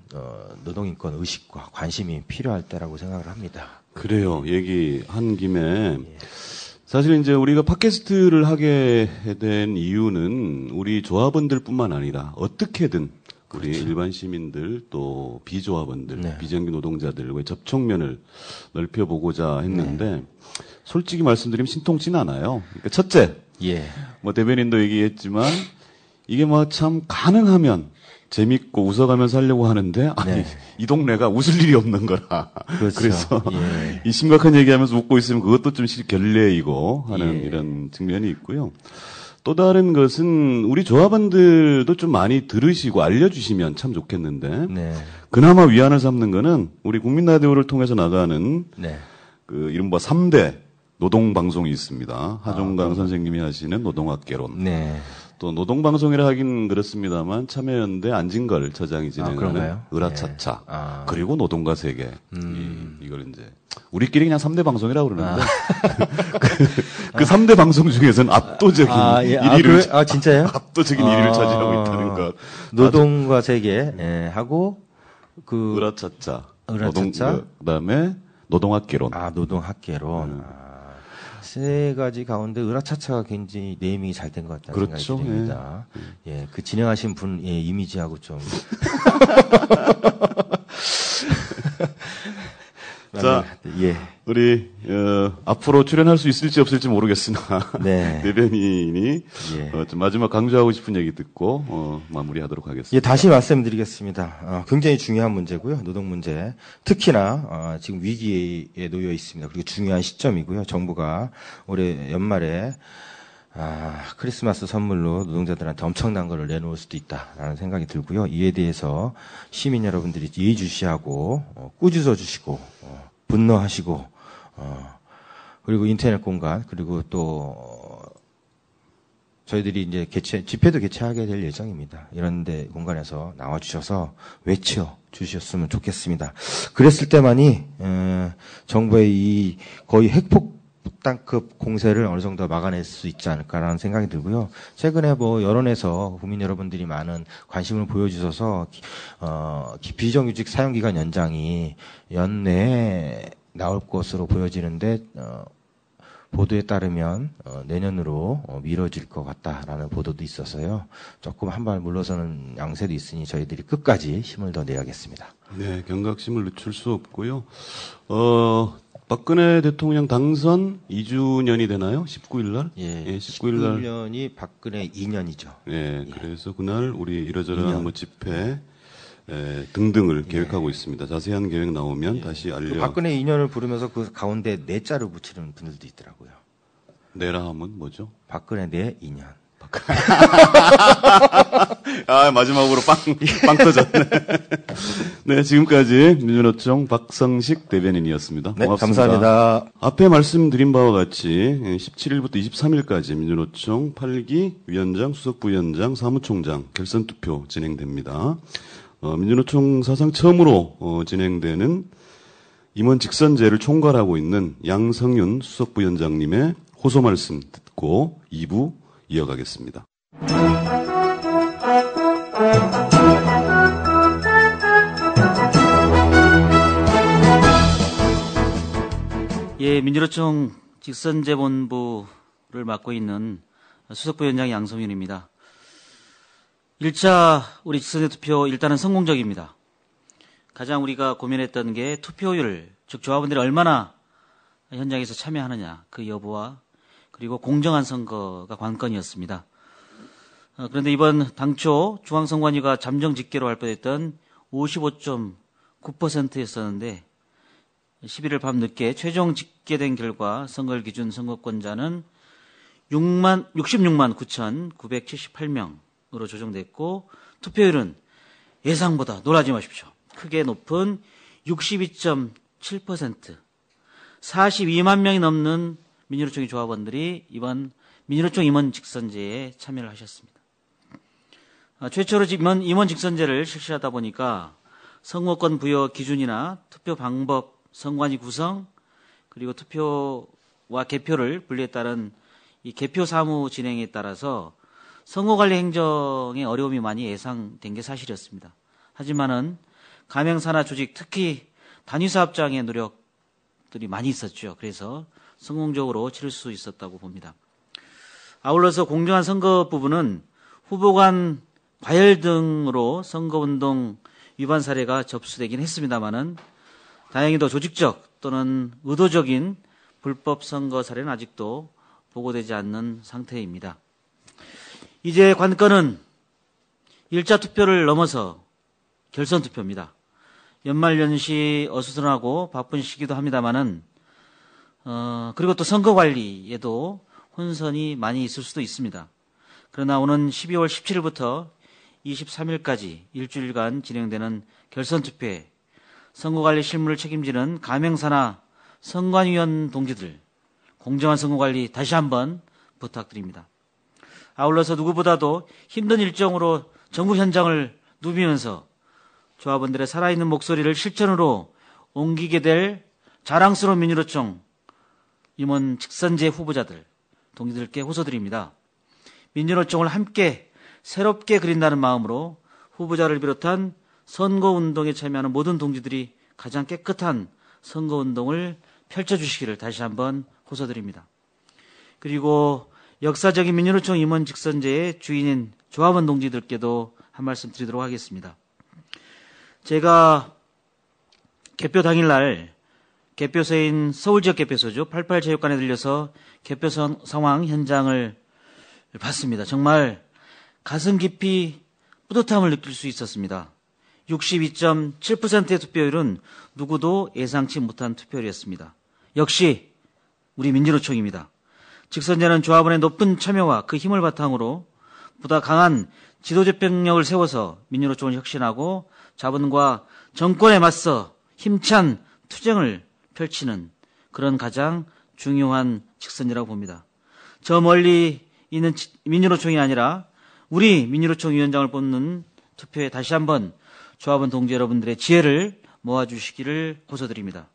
노동인권 의식과 관심이 필요할 때라고 생각을 합니다. 그래요. 얘기한 김에 사실 이제 우리가 팟캐스트를 하게 된 이유는 우리 조합원들뿐만 아니라 어떻게든 우리 일반 시민들 또 비조합원들, 네. 비정규 노동자들과의 접촉면을 넓혀보고자 했는데 솔직히 말씀드리면 신통치는 않아요. 그러니까 첫째, 예. 뭐 대변인도 얘기했지만 이게 뭐 참 가능하면 재밌고 웃어가면서 하려고 하는데 아니 네. 이 동네가 웃을 일이 없는 거라. 그렇죠. 그래서 예. 이 심각한 얘기하면서 웃고 있으면 그것도 좀 결례이고 하는 예. 이런 측면이 있고요. 또 다른 것은 우리 조합원들도 좀 많이 들으시고 알려주시면 참 좋겠는데 네. 그나마 위안을 삼는 거는 우리 국민라디오를 통해서 나가는 네. 그 이른바 3대 노동방송이 있습니다. 하종강 선생님이 하시는 노동학개론. 네. 또 노동방송이라 하긴 그렇습니다만 참여연대 안진걸 처장이 진행하는 그런가요? 으라차차 네. 아. 그리고 노동과 세계 이걸 이제 우리끼리 그냥 3대 방송이라고 그러는데 그 3대 방송 중에서는 압도적인 1위를 진짜요? 압도적인 1위를 차지하고 있다는 것. 노동과 세계 하고 그 으라차차 으라차차? 그다음에 노동학개론. 노동학개론. 세 가지 가운데 으라차차가 굉장히 네이밍이 잘 된 것 같다는 그렇죠. 생각이 듭니다. 예, 그 진행하신 분 이미지하고 좀. 자, 예. 우리 앞으로 출연할 수 있을지 없을지 모르겠으나 네. 대변인이 예. 좀 마지막 강조하고 싶은 얘기 듣고 마무리하도록 하겠습니다. 예, 다시 말씀드리겠습니다. 굉장히 중요한 문제고요. 노동 문제. 특히나 지금 위기에 놓여 있습니다. 그리고 중요한 시점이고요. 정부가 올해 연말에 크리스마스 선물로 노동자들한테 엄청난 걸 내놓을 수도 있다라는 생각이 들고요. 이에 대해서 시민 여러분들이 예의주시하고 꾸짖어 주시고 분노하시고 그리고 인터넷 공간 그리고 또 저희들이 이제 집회도 개최하게 될 예정입니다. 이런데 공간에서 나와 주셔서 외쳐 주셨으면 좋겠습니다. 그랬을 때만이 정부의 이 거의 핵폭탄급 공세를 어느 정도 막아낼 수 있지 않을까라는 생각이 들고요. 최근에 뭐 여론에서 국민 여러분들이 많은 관심을 보여주셔서 비정규직 사용기간 연장이 연내에 나올 것으로 보여지는데 보도에 따르면 내년으로 미뤄질 것 같다라는 보도도 있어서요. 조금 한 발 물러서는 양세도 있으니 저희들이 끝까지 힘을 더 내야겠습니다. 네, 경각심을 늦출 수 없고요. 박근혜 대통령 당선 2주년이 되나요? 19일 날? 예, 19일 날. 19년이 박근혜 2년이죠. 예, 그래서 그날 우리 이러저러한 2년. 뭐 집회 등등을 계획하고 있습니다. 자세한 계획 나오면 다시 그 박근혜 2년을 부르면서 그 가운데 내자를 붙이는 분들도 있더라고요. 내라 하면 뭐죠? 박근혜 내 2년. 마지막으로 빵 터졌네. 네, 지금까지 민주노총 박성식 대변인이었습니다. 네, 고맙습니다. 감사합니다. 앞에 말씀드린 바와 같이 17일부터 23일까지 민주노총 8기 위원장, 수석부위원장, 사무총장 결선투표 진행됩니다. 민주노총 사상 처음으로 진행되는 임원 직선제를 총괄하고 있는 양성윤 수석부위원장님의 호소 말씀 듣고 2부 이어가겠습니다. 예, 민주노총 직선제본부를 맡고 있는 수석부위원장 양성윤입니다. 1차 우리 직선제 투표 일단은 성공적입니다. 가장 우리가 고민했던 게 투표율, 즉 조합원들이 얼마나 현장에서 참여하느냐 그 여부와 그리고 공정한 선거가 관건이었습니다. 그런데 이번 당초 중앙선관위가 잠정 집계로 할 뻔했던 55.9%였었는데 11일 밤 늦게 최종 집계된 결과 선거일 기준 선거권자는 66만 9,978명으로 조정됐고 투표율은 예상보다 놀라지 마십시오. 크게 높은 62.7%, 42만 명이 넘는 민주노총의 조합원들이 이번 민주노총 임원 직선제에 참여를 하셨습니다. 최초로 임원 직선제를 실시하다 보니까 선거권 부여 기준이나 투표 방법, 선관위 구성, 그리고 투표와 개표를 분리에 따른 이 개표 사무 진행에 따라서 선거관리 행정의 어려움이 많이 예상된 게 사실이었습니다. 하지만은 가맹사나 조직, 특히 단위사업장의 노력들이 많이 있었죠. 그래서 성공적으로 치를 수 있었다고 봅니다. 아울러서 공정한 선거 부분은 후보 간 과열 등으로 선거운동 위반 사례가 접수되긴 했습니다만은 다행히도 조직적 또는 의도적인 불법 선거 사례는 아직도 보고되지 않는 상태입니다. 이제 관건은 1차 투표를 넘어서 결선 투표입니다. 연말연시 어수선하고 바쁜 시기도 합니다만은 그리고 또 선거 관리에도 혼선이 많이 있을 수도 있습니다. 그러나 오는 12월 17일부터 23일까지 일주일간 진행되는 결선 투표에 선거관리 실무를 책임지는 가맹사나 선관위원 동지들 공정한 선거관리 다시 한번 부탁드립니다. 아울러서 누구보다도 힘든 일정으로 정부 현장을 누비면서 조합원들의 살아있는 목소리를 실천으로 옮기게 될 자랑스러운 민주노총 임원 직선제 후보자들 동지들께 호소드립니다. 민주노총을 함께 새롭게 그린다는 마음으로 후보자를 비롯한 선거운동에 참여하는 모든 동지들이 가장 깨끗한 선거운동을 펼쳐주시기를 다시 한번 호소드립니다. 그리고 역사적인 민주노총 임원 직선제의 주인인 조합원 동지들께도 한 말씀 드리도록 하겠습니다. 제가 개표 당일날 개표소인 서울지역 개표소죠. 88체육관에 들려서 개표소 상황 현장을 봤습니다. 정말 가슴 깊이 뿌듯함을 느낄 수 있었습니다. 62.7%의 투표율은 누구도 예상치 못한 투표율이었습니다. 역시 우리 민주노총입니다. 직선제는 조합원의 높은 참여와 그 힘을 바탕으로 보다 강한 지도적 병력을 세워서 민주노총을 혁신하고 자본과 정권에 맞서 힘찬 투쟁을 펼치는 그런 가장 중요한 직선제라고 봅니다. 저 멀리 있는 민주노총이 아니라 우리 민주노총 위원장을 뽑는 투표에 다시 한번 조합원 동지 여러분들의 지혜를 모아주시기를 호소드립니다.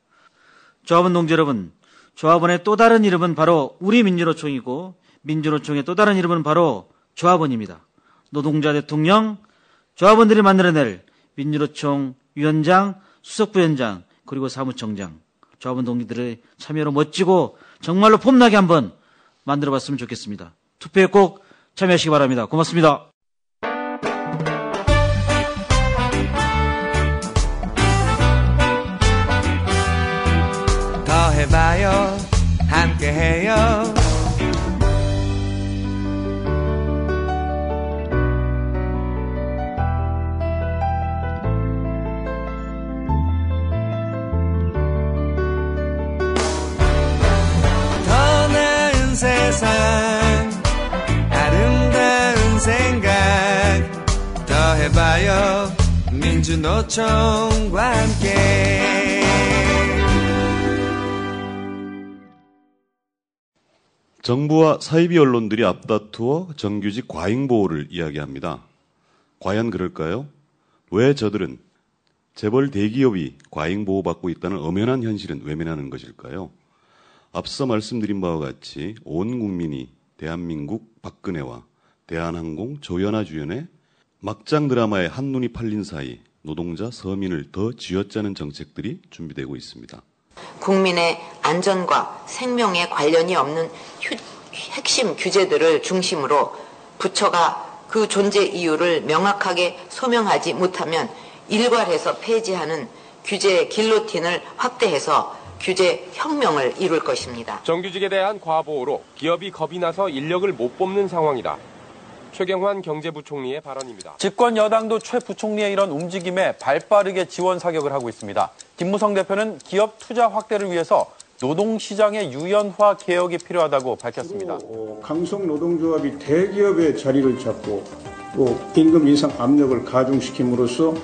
조합원 동지 여러분, 조합원의 또 다른 이름은 바로 우리 민주노총이고 민주노총의 또 다른 이름은 바로 조합원입니다. 노동자 대통령, 조합원들이 만들어낼 민주노총 위원장, 수석부위원장, 그리고 사무총장, 조합원 동지들의 참여로 멋지고 정말로 폼나게 한번 만들어봤으면 좋겠습니다. 투표에 꼭 참여하시기 바랍니다. 고맙습니다. 더 해봐요, 함께해요. 더 나은 세상, 아름다운 생각. 더 해봐요, 민주노총과 함께. 정부와 사이비 언론들이 앞다투어 정규직 과잉 보호를 이야기합니다. 과연 그럴까요? 왜 저들은 재벌 대기업이 과잉 보호받고 있다는 엄연한 현실은 외면하는 것일까요? 앞서 말씀드린 바와 같이 온 국민이 대한민국 박근혜와 대한항공 조현아 주연의 막장 드라마에 한눈이 팔린 사이 노동자 서민을 더 쥐어짜는 정책들이 준비되고 있습니다. 국민의 안전과 생명에 관련이 없는 핵심 규제들을 중심으로 부처가 그 존재 이유를 명확하게 소명하지 못하면 일괄해서 폐지하는 규제 길로틴을 확대해서 규제 혁명을 이룰 것입니다. 정규직에 대한 과보호로 기업이 겁이 나서 인력을 못 뽑는 상황이다. 최경환 경제부총리의 발언입니다. 집권 여당도 최 부총리의 이런 움직임에 발빠르게 지원 사격을 하고 있습니다. 김무성 대표는 기업 투자 확대를 위해서 노동시장의 유연화 개혁이 필요하다고 밝혔습니다. 강성 노동조합이 대기업의 자리를 잡고 또 임금 인상 압력을 가중시킴으로써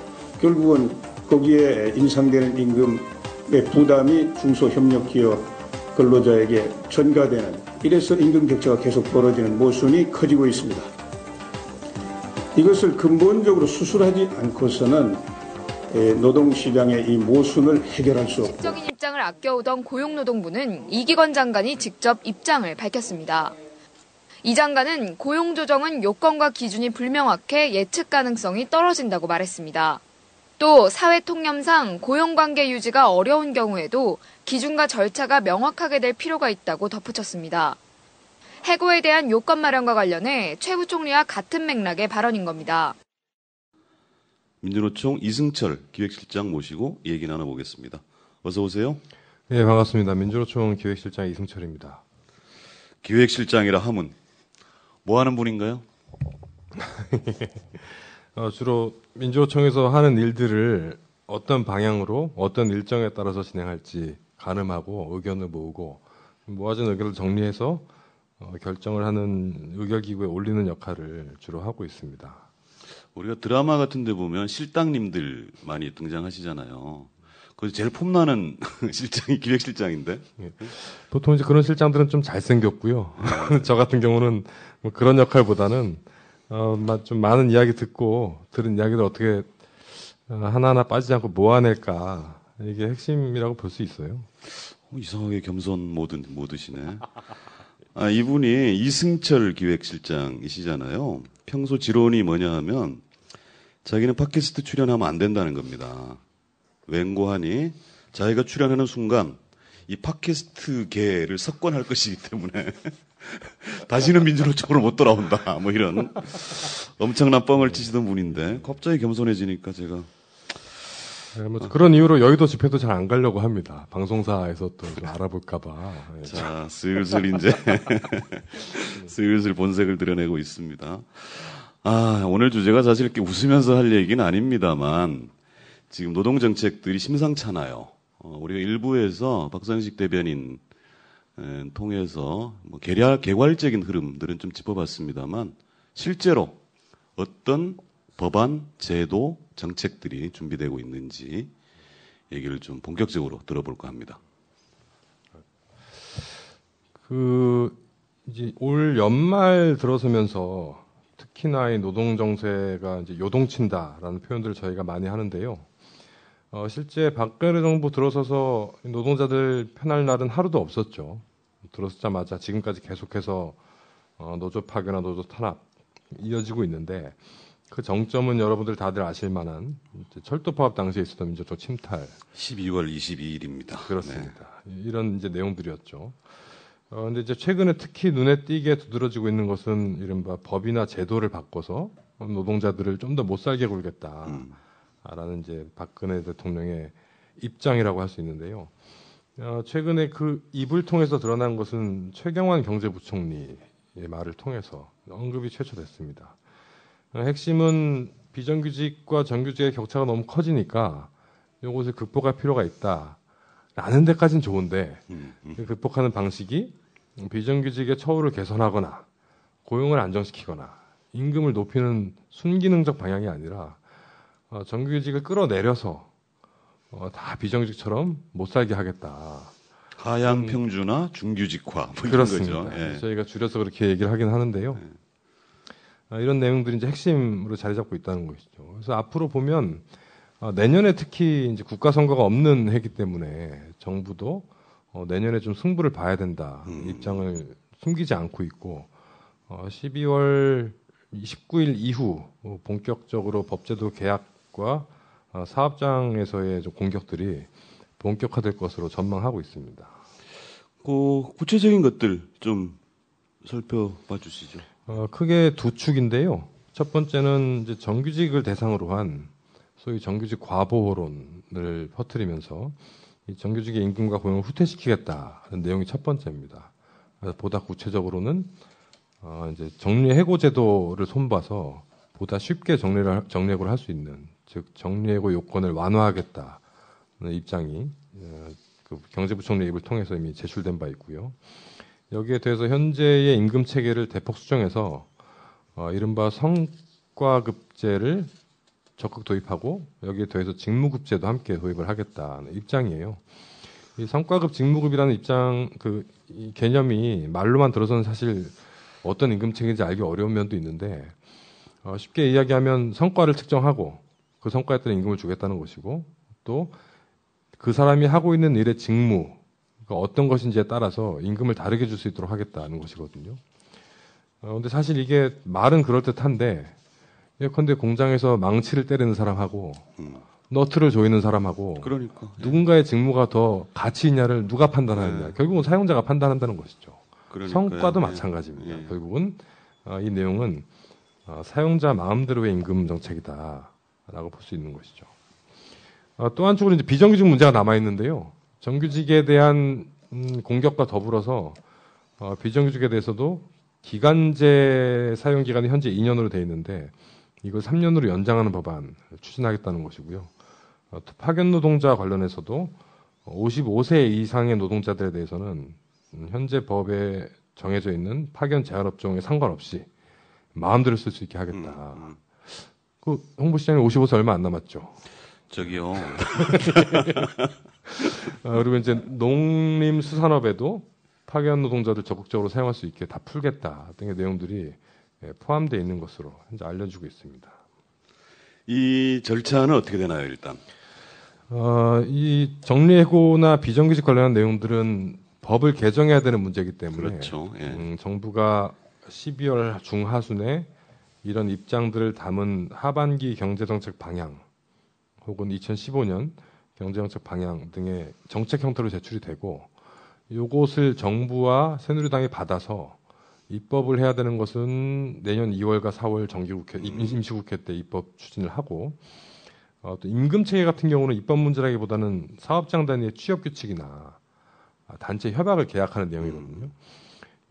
결국은 거기에 인상되는 임금의 부담이 중소협력기업 근로자에게 전가되는, 이래서 임금 격차가 계속 벌어지는 모순이 커지고 있습니다. 이것을 근본적으로 수술하지 않고서는 노동시장의 이 모순을 해결할 수 없고. 적인 입장을 아껴오던 고용노동부는 이기권 장관이 직접 입장을 밝혔습니다. 이 장관은 고용 조정은 요건과 기준이 불명확해 예측 가능성이 떨어진다고 말했습니다. 또 사회 통념상 고용관계 유지가 어려운 경우에도 기준과 절차가 명확하게 될 필요가 있다고 덧붙였습니다. 해고에 대한 요건 마련과 관련해 최 부총리와 같은 맥락의 발언인 겁니다. 민주노총 이승철 기획실장 모시고 얘기 나눠보겠습니다. 어서 오세요. 네, 반갑습니다. 민주노총 기획실장 이승철입니다. 기획실장이라 하면 뭐 하는 분인가요? 주로 민주노총에서 하는 일들을 어떤 방향으로 어떤 일정에 따라서 진행할지 가늠하고 의견을 모으고 모아진 의견을 정리해서 결정을 하는 의결기구에 올리는 역할을 주로 하고 있습니다. 우리가 드라마 같은 데 보면 실장님들 많이 등장하시잖아요. 그래서 제일 폼나는 실장이 기획실장인데. 예. 보통 이제 그런 실장들은 좀 잘생겼고요. 저 같은 경우는 뭐 그런 역할보다는 좀 많은 이야기 듣고 들은 이야기를 어떻게 하나하나 빠지지 않고 모아낼까, 이게 핵심이라고 볼 수 있어요. 이상하게 겸손 모드시네. 이분이 이승철 기획실장이시잖아요. 평소 지론이 뭐냐 하면 자기는 팟캐스트 출연하면 안 된다는 겁니다. 웬고하니 자기가 출연하는 순간 이 팟캐스트계를 석권할 것이기 때문에 다시는 민주노총으로 못 돌아온다. 뭐 이런 엄청난 뻥을 치시던 분인데 갑자기 겸손해지니까 제가 뭐 그런 이유로 여의도 집회도 잘 안 가려고 합니다. 방송사에서 또 좀 알아볼까봐. 자, 슬슬 이제 슬슬 본색을 드러내고 있습니다. 오늘 주제가 사실 이렇게 웃으면서 할 얘기는 아닙니다만 지금 노동정책들이 심상찮아요. 우리가 일부에서 박상식 대변인 통해서 뭐 개괄적인 흐름들은 좀 짚어봤습니다만 실제로 어떤 법안, 제도, 정책들이 준비되고 있는지 얘기를 좀 본격적으로 들어볼까 합니다. 이제 올 연말 들어서면서 특히나 이 노동 정세가 이제 요동친다라는 표현들을 저희가 많이 하는데요. 실제 박근혜 정부 들어서서 노동자들 편할 날은 하루도 없었죠. 들어서자마자 지금까지 계속해서 노조 파괴나 노조 탄압 이어지고 있는데, 그 정점은 여러분들 다들 아실 만한 철도 파업 당시에 있었던 민주노총 침탈. 12월 22일입니다. 그렇습니다. 네. 이런 이제 내용들이었죠. 근데 이제 최근에 특히 눈에 띄게 두드러지고 있는 것은 이른바 법이나 제도를 바꿔서 노동자들을 좀 더 못 살게 굴겠다라는 이제 박근혜 대통령의 입장이라고 할 수 있는데요. 최근에 그 입을 통해서 드러난 것은 최경환 경제부총리의 말을 통해서 언급이 최초됐습니다. 핵심은 비정규직과 정규직의 격차가 너무 커지니까 이것을 극복할 필요가 있다라는 데까지는 좋은데, 극복하는 방식이 비정규직의 처우를 개선하거나 고용을 안정시키거나 임금을 높이는 순기능적 방향이 아니라 정규직을 끌어내려서 다 비정규직처럼 못 살게 하겠다. 하향 평준화, 중규직화 뭐 이런 그렇습니다. 거죠. 예. 저희가 줄여서 그렇게 얘기를 하긴 하는데요. 이런 내용들이 이제 핵심으로 자리 잡고 있다는 것이죠. 그래서 앞으로 보면 내년에 특히 이제 국가 선거가 없는 해기 때문에 정부도 내년에 좀 승부를 봐야 된다 입장을 숨기지 않고 있고, 12월 29일 이후 본격적으로 법제도 개혁과 사업장에서의 좀 공격들이 본격화될 것으로 전망하고 있습니다. 구체적인 것들 좀 살펴봐 주시죠. 크게 두 축인데요. 첫 번째는 이제 정규직을 대상으로 한 소위 정규직 과보호론을 퍼뜨리면서 이 정규직의 임금과 고용을 후퇴시키겠다는 내용이 첫 번째입니다. 그래서 보다 구체적으로는 이제 정리해고 제도를 손봐서 보다 쉽게 정리해고를 할 수 있는, 즉 정리해고 요건을 완화하겠다는 입장이 그 경제부총리 입을 통해서 이미 제출된 바 있고요. 여기에 대해서 현재의 임금 체계를 대폭 수정해서 이른바 성과급제를 적극 도입하고 여기에 더해서 직무급제도 함께 도입을 하겠다는 입장이에요. 이 성과급 직무급이라는 이 개념이 말로만 들어서는 사실 어떤 임금 체계인지 알기 어려운 면도 있는데, 쉽게 이야기하면 성과를 측정하고 그 성과에 따른 임금을 주겠다는 것이고, 또 그 사람이 하고 있는 일의 직무, 어떤 것인지에 따라서 임금을 다르게 줄 수 있도록 하겠다는 것이거든요. 근데 사실 이게 말은 그럴듯한데 예컨대 공장에서 망치를 때리는 사람하고 너트를 조이는 사람하고 그러니까 누군가의 직무가 더 가치 있냐를 누가 판단하느냐. 결국은 사용자가 판단한다는 것이죠. 그러니까요. 성과도 예. 마찬가지입니다. 예. 결국은 이 내용은 사용자 마음대로의 임금 정책이다라고 볼 수 있는 것이죠. 또 한쪽으로 이제 비정규직 문제가 남아 있는데요. 정규직에 대한 공격과 더불어서 비정규직에 대해서도 기간제 사용 기간이 현재 2년으로 되어 있는데 이걸 3년으로 연장하는 법안 추진하겠다는 것이고요. 파견 노동자 관련해서도 55세 이상의 노동자들에 대해서는 현재 법에 정해져 있는 파견 제한업종에 상관없이 마음대로 쓸 수 있게 하겠다. 그 홍보시장이 55세 얼마 안 남았죠. 저기요. 그리고 이제 농림수산업에도 파견 노동자들 적극적으로 사용할 수 있게 다 풀겠다 등의 내용들이 포함되어 있는 것으로 현재 알려지고 있습니다. 이 절차는 어떻게 되나요, 일단? 이 정리해고나 비정규직 관련한 내용들은 법을 개정해야 되는 문제이기 때문에 그렇죠. 예. 정부가 12월 중하순에 이런 입장들을 담은 하반기 경제정책 방향 혹은 2015년 경제정책 방향 등의 정책 형태로 제출이 되고 요것을 정부와 새누리당이 받아서 입법을 해야 되는 것은 내년 2월과 4월 정기국회, 임시국회 때 입법 추진을 하고 또 임금체계 같은 경우는 입법 문제라기보다는 사업장 단위의 취업규칙이나 단체 협약을 계약하는 내용이거든요.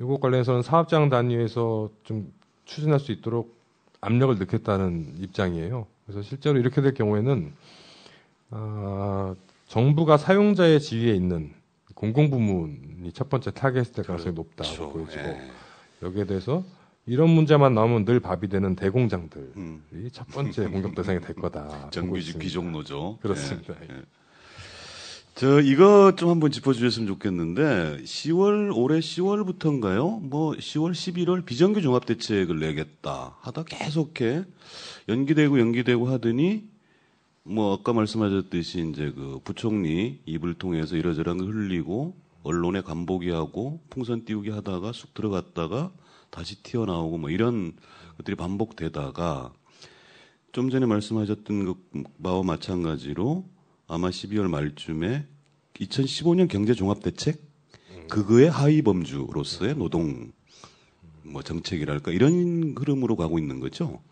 이것 관련해서는 사업장 단위에서 좀 추진할 수 있도록 압력을 넣겠다는 입장이에요. 그래서 실제로 이렇게 될 경우에는 정부가 사용자의 지위에 있는 공공부문이 첫 번째 타겟이 될 가능성이 높다고 보여지고 여기에 대해서 이런 문제만 나오면 늘 밥이 되는 대공장들이 첫 번째 공격 대상이 될 거다. 정규직 귀족노조. 그렇습니다. 이거 좀 한번 짚어주셨으면 좋겠는데, 올해 10월부터인가요? 10월, 11월 비정규 종합대책을 내겠다 하다 계속해 연기되고 하더니, 아까 말씀하셨듯이 이제 그 부총리 입을 통해서 이러저러한 걸 흘리고, 언론에 간보기 하고, 풍선 띄우기 하다가 쑥 들어갔다가 다시 튀어나오고 이런 것들이 반복되다가, 좀 전에 말씀하셨던 바와 마찬가지로 아마 12월 말쯤에 2015년 경제종합대책 그거의 하위 범주로서의 노동 정책이랄까 이런 흐름으로 가고 있는 거죠.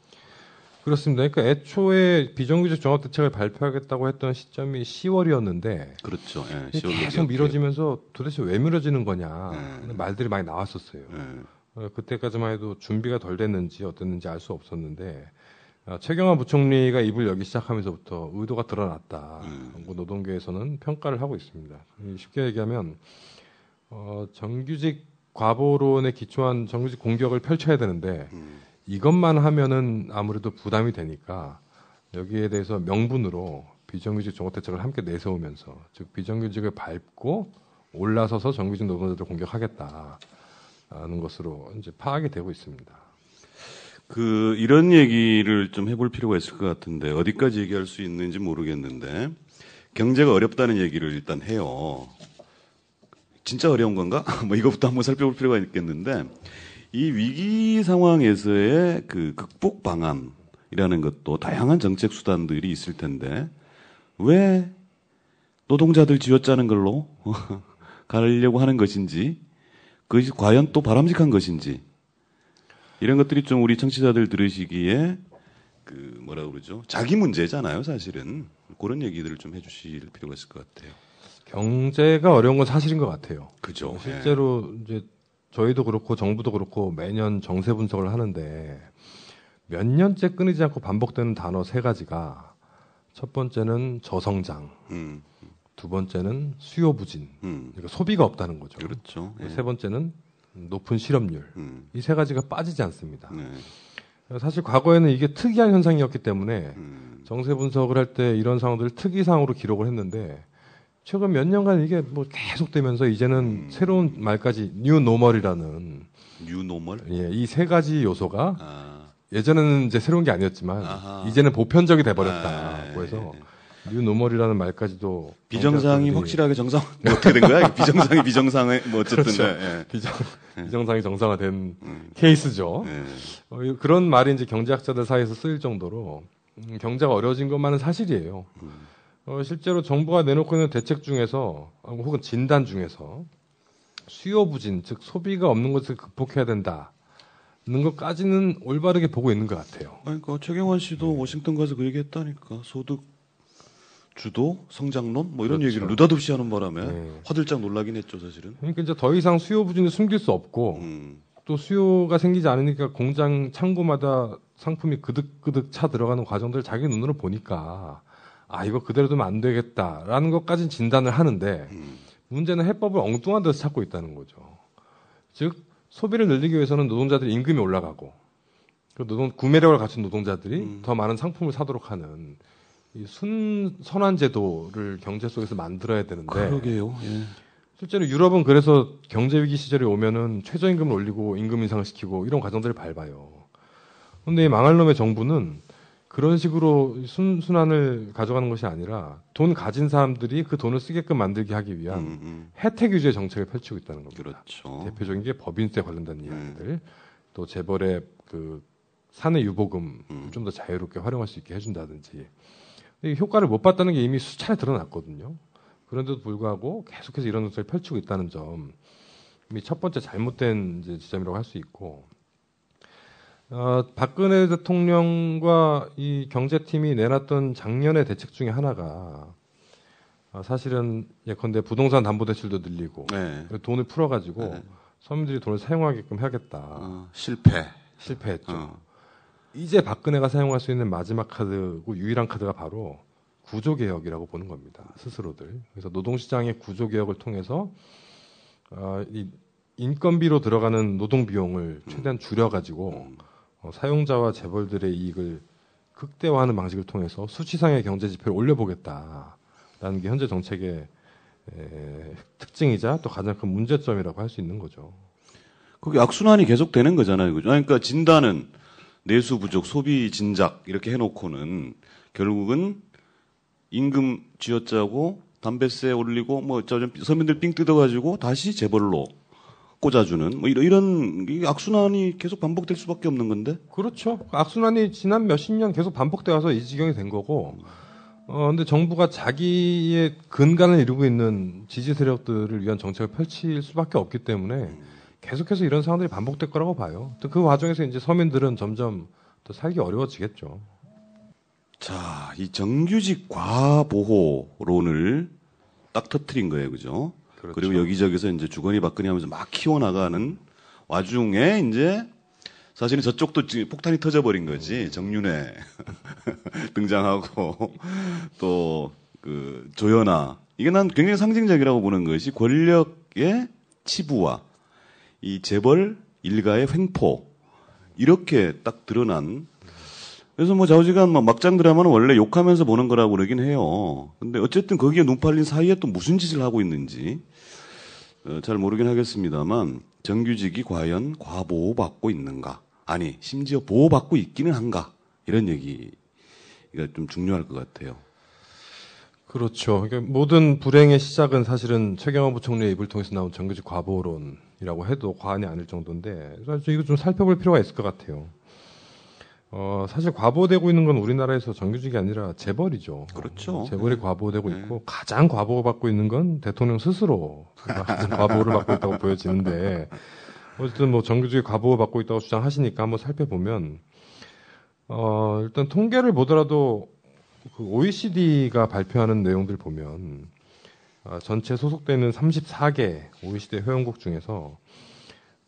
그렇습니다. 그러니까 애초에 비정규직 종합대책을 발표하겠다고 했던 시점이 10월이었는데 그렇죠. 계속 미뤄지면서 도대체 왜 미뤄지는 거냐 말들이 많이 나왔었어요. 그때까지만 해도 준비가 덜 됐는지 어땠는지 알 수 없었는데 최경환 부총리가 입을 열기 시작하면서부터 의도가 드러났다. 노동계에서는 평가를 하고 있습니다. 쉽게 얘기하면 정규직 과보론에 기초한 정규직 공격을 펼쳐야 되는데 이것만 하면은 아무래도 부담이 되니까 여기에 대해서 명분으로 비정규직 종합대책을 함께 내세우면서 즉 비정규직을 밟고 올라서서 정규직 노동자들을 공격하겠다는 것으로 이제 파악이 되고 있습니다. 이런 얘기를 좀 해볼 필요가 있을 것 같은데, 어디까지 얘기할 수 있는지 모르겠는데, 경제가 어렵다는 얘기를 일단 해요. 진짜 어려운 건가? 이것부터 한번 살펴볼 필요가 있겠는데, 이 위기 상황에서의 그 극복 방안이라는 것도 다양한 정책 수단들이 있을 텐데, 왜 노동자들 쥐어짜는 걸로 가려고 하는 것인지, 그것이 과연 또 바람직한 것인지, 이런 것들이 좀 우리 청취자들 들으시기에 자기 문제잖아요, 사실은. 그런 얘기들을 좀 해주실 필요가 있을 것 같아요. 경제가 어려운 건 사실인 것 같아요. 그죠. 실제로 이제 저희도 그렇고 정부도 그렇고 매년 정세 분석을 하는데 몇 년째 끊이지 않고 반복되는 단어 세 가지가 첫 번째는 저성장, 두 번째는 수요 부진, 그러니까 소비가 없다는 거죠. 그렇죠. 세 번째는 높은 실업률. 이 세 가지가 빠지지 않습니다. 사실 과거에는 이게 특이한 현상이었기 때문에 정세 분석을 할 때 이런 상황들을 특이사항으로 기록을 했는데 최근 몇 년간 이게 계속되면서 이제는 새로운 말까지 뉴노멀이라는 뉴노멀? 이 세 가지 요소가 예전에는 이제 새로운 게 아니었지만 이제는 보편적이 돼버렸다고 해서 뉴노멀이라는 말까지도 비정상이 경제학자들이- 확실하게 정상 어떻게 된 거야? 비정상이 비정상에 뭐 어쨌든 그렇죠. 예. 비정상이 정상화된 케이스죠. 그런 말이 이제 경제학자들 사이에서 쓰일 정도로 경제가 어려워진 것만은 사실이에요. 실제로 정부가 내놓고 있는 대책 중에서 혹은 진단 중에서 수요 부진, 즉 소비가 없는 것을 극복해야 된다는 것까지는 올바르게 보고 있는 것 같아요. 그러니까 최경환 씨도 워싱턴 가서 그 얘기했다니까. 소득 주도 성장론 뭐 이런 그렇죠. 얘기를 느닷없이 하는 바람에 화들짝 놀라긴 했죠, 사실은. 그러니까 이제 더 이상 수요 부진을 숨길 수 없고 또 수요가 생기지 않으니까 공장 창고마다 상품이 그득그득 차 들어가는 과정들을 자기 눈으로 보니까 이거 그대로 두면 안 되겠다라는 것까지는 진단을 하는데 문제는 해법을 엉뚱한 데서 찾고 있다는 거죠. 즉 소비를 늘리기 위해서는 노동자들의 임금이 올라가고 그 구매력을 갖춘 노동자들이 더 많은 상품을 사도록 하는 이 선한 제도를 경제 속에서 만들어야 되는데 그러게요. 예. 실제로 유럽은 그래서 경제 위기 시절에 오면은 최저임금을 올리고 임금 인상을 시키고 이런 과정들을 밟아요. 그런데 이 망할 놈의 정부는 그런 식으로 순환을 가져가는 것이 아니라 돈 가진 사람들이 그 돈을 쓰게끔 만들게 하기 위한 혜택 위주의 정책을 펼치고 있다는 겁니다. 그렇죠. 대표적인 게 법인세 관련된 이야기들, 또 재벌의 그 사내 유보금 좀 더 자유롭게 활용할 수 있게 해준다든지. 효과를 못 봤다는 게 이미 수차례 드러났거든요. 그런데도 불구하고 계속해서 이런 정책을 펼치고 있다는 점이 첫 번째 잘못된 이제 지점이라고 할 수 있고, 박근혜 대통령과 이 경제팀이 내놨던 작년의 대책 중에 하나가 사실은 예컨대 부동산 담보대출도 늘리고 돈을 풀어가지고 서민들이 돈을 사용하게끔 해야겠다. 실패했죠. 이제 박근혜가 사용할 수 있는 마지막 카드고 유일한 카드가 바로 구조개혁이라고 보는 겁니다. 스스로들. 그래서 노동시장의 구조개혁을 통해서 이 인건비로 들어가는 노동비용을 최대한 줄여가지고 사용자와 재벌들의 이익을 극대화하는 방식을 통해서 수치상의 경제지표를 올려보겠다라는 게 현재 정책의 특징이자 또 가장 큰 문제점이라고 할 수 있는 거죠. 그게 악순환이 계속되는 거잖아요. 그죠? 그러니까 진단은 내수 부족, 소비 진작 이렇게 해놓고는 결국은 임금 쥐어짜고 담배세 올리고 뭐 서민들 삥 뜯어가지고 다시 재벌로 꽂아주는 뭐 이런 악순환이 계속 반복될 수밖에 없는 건데. 그렇죠. 악순환이 지난 몇십 년 계속 반복돼 와서 이 지경이 된 거고. 근데 정부가 자기의 근간을 이루고 있는 지지 세력들을 위한 정책을 펼칠 수밖에 없기 때문에 계속해서 이런 상황들이 반복될 거라고 봐요. 또 그 과정에서 이제 서민들은 점점 더 살기 어려워지겠죠. 자, 이 정규직 과보호론을 딱 터트린 거예요, 그죠? 그렇죠. 그리고 여기저기서 이제 주거니 받거니 하면서 막 키워나가는 와중에 이제 사실은 저쪽도 폭탄이 터져버린 거지. 정윤회 등장하고 또 그 조연아. 이게 난 굉장히 상징적이라고 보는 것이 권력의 치부와 이 재벌 일가의 횡포 이렇게 딱 드러난. 그래서 뭐 좌우지간 막장 드라마는 원래 욕하면서 보는 거라고 그러긴 해요. 근데 어쨌든 거기에 눈 팔린 사이에 또 무슨 짓을 하고 있는지 잘 모르긴 하겠습니다만 정규직이 과연 과보호받고 있는가? 아니 심지어 보호받고 있기는 한가? 이런 얘기가 좀 중요할 것 같아요. 그렇죠. 그러니까 모든 불행의 시작은 사실은 최경환 부총리의 입을 통해서 나온 정규직 과보호론이라고 해도 과언이 아닐 정도인데 사실 이거 좀 살펴볼 필요가 있을 것 같아요. 사실 과보되고 있는 건 우리나라에서 정규직이 아니라 재벌이죠. 그렇죠. 재벌이 과보되고 있고 가장 과보받고 있는 건 대통령 스스로 과보를 받고 있다고 보여지는데 어쨌든 뭐 정규직이 과보받고 있다고 주장하시니까 한번 살펴보면 일단 통계를 보더라도 그 OECD가 발표하는 내용들 보면 전체 소속되는 34개 OECD 회원국 중에서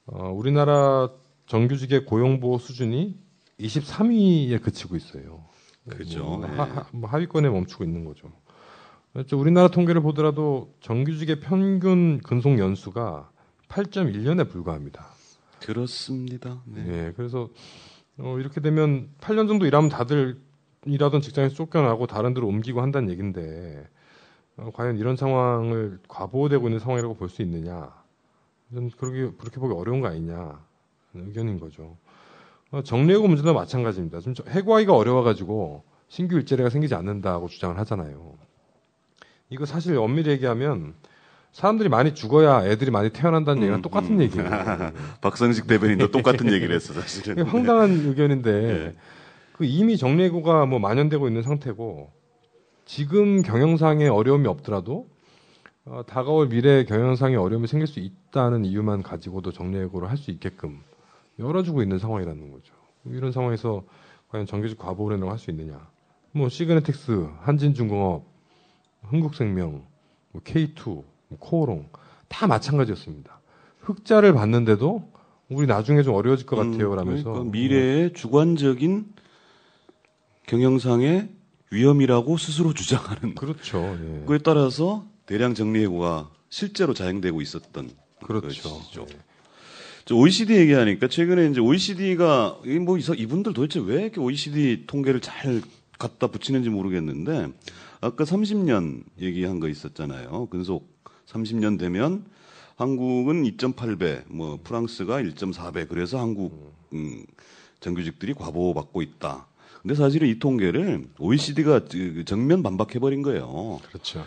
우리나라 정규직의 고용보호 수준이 23위에 그치고 있어요. 그죠. 뭐 하위권에 멈추고 있는 거죠. 우리나라 통계를 보더라도 정규직의 평균 근속 연수가 8.1년에 불과합니다. 그렇습니다. 네, 그래서 이렇게 되면 8년 정도 일하면 다들 일하던 직장에서 쫓겨나고 다른 데로 옮기고 한다는 얘기인데 과연 이런 상황을 과보되고 있는 상황이라고 볼 수 있느냐? 저는 그렇게 보기 어려운 거 아니냐 의견인 거죠. 정리해고 문제도 마찬가지입니다. 좀 해고하기가 어려워가지고 신규 일자리가 생기지 않는다고 주장을 하잖아요. 이거 사실 엄밀히 얘기하면 사람들이 많이 죽어야 애들이 많이 태어난다는 얘기랑 똑같은 얘기예요. 박성식 대변인도 똑같은 얘기를 했어, 사실은. 황당한 의견인데 그 이미 정례구가 뭐 만연되고 있는 상태고 지금 경영상의 어려움이 없더라도 다가올 미래 경영상의 어려움이 생길 수 있다는 이유만 가지고도 정례구를 할 수 있게끔 열어주고 있는 상황이라는 거죠. 이런 상황에서 과연 정규직 과보호라고 할 수 있느냐? 뭐 시그네틱스, 한진중공업, 흥국생명, 뭐 K2, 뭐 코오롱 다 마찬가지였습니다. 흑자를 받는데도 우리 나중에 좀 어려워질 것 같아요. 라면서 그러니까 미래의 주관적인 경영상의 위험이라고 스스로 주장하는. 그렇죠. 예. 그에 따라서 대량 정리해고가 실제로 자행되고 있었던 그렇죠. 것이죠. OECD 얘기하니까 최근에 이제 OECD가 뭐 이분들 도대체 왜 이렇게 OECD 통계를 잘 갖다 붙이는지 모르겠는데 아까 30년 얘기한 거 있었잖아요. 근속 30년 되면 한국은 2.8배, 뭐 프랑스가 1.4배. 그래서 한국 정규직들이 과보받고 있다. 근데 사실은 이 통계를 OECD가 정면 반박해버린 거예요. 그렇죠.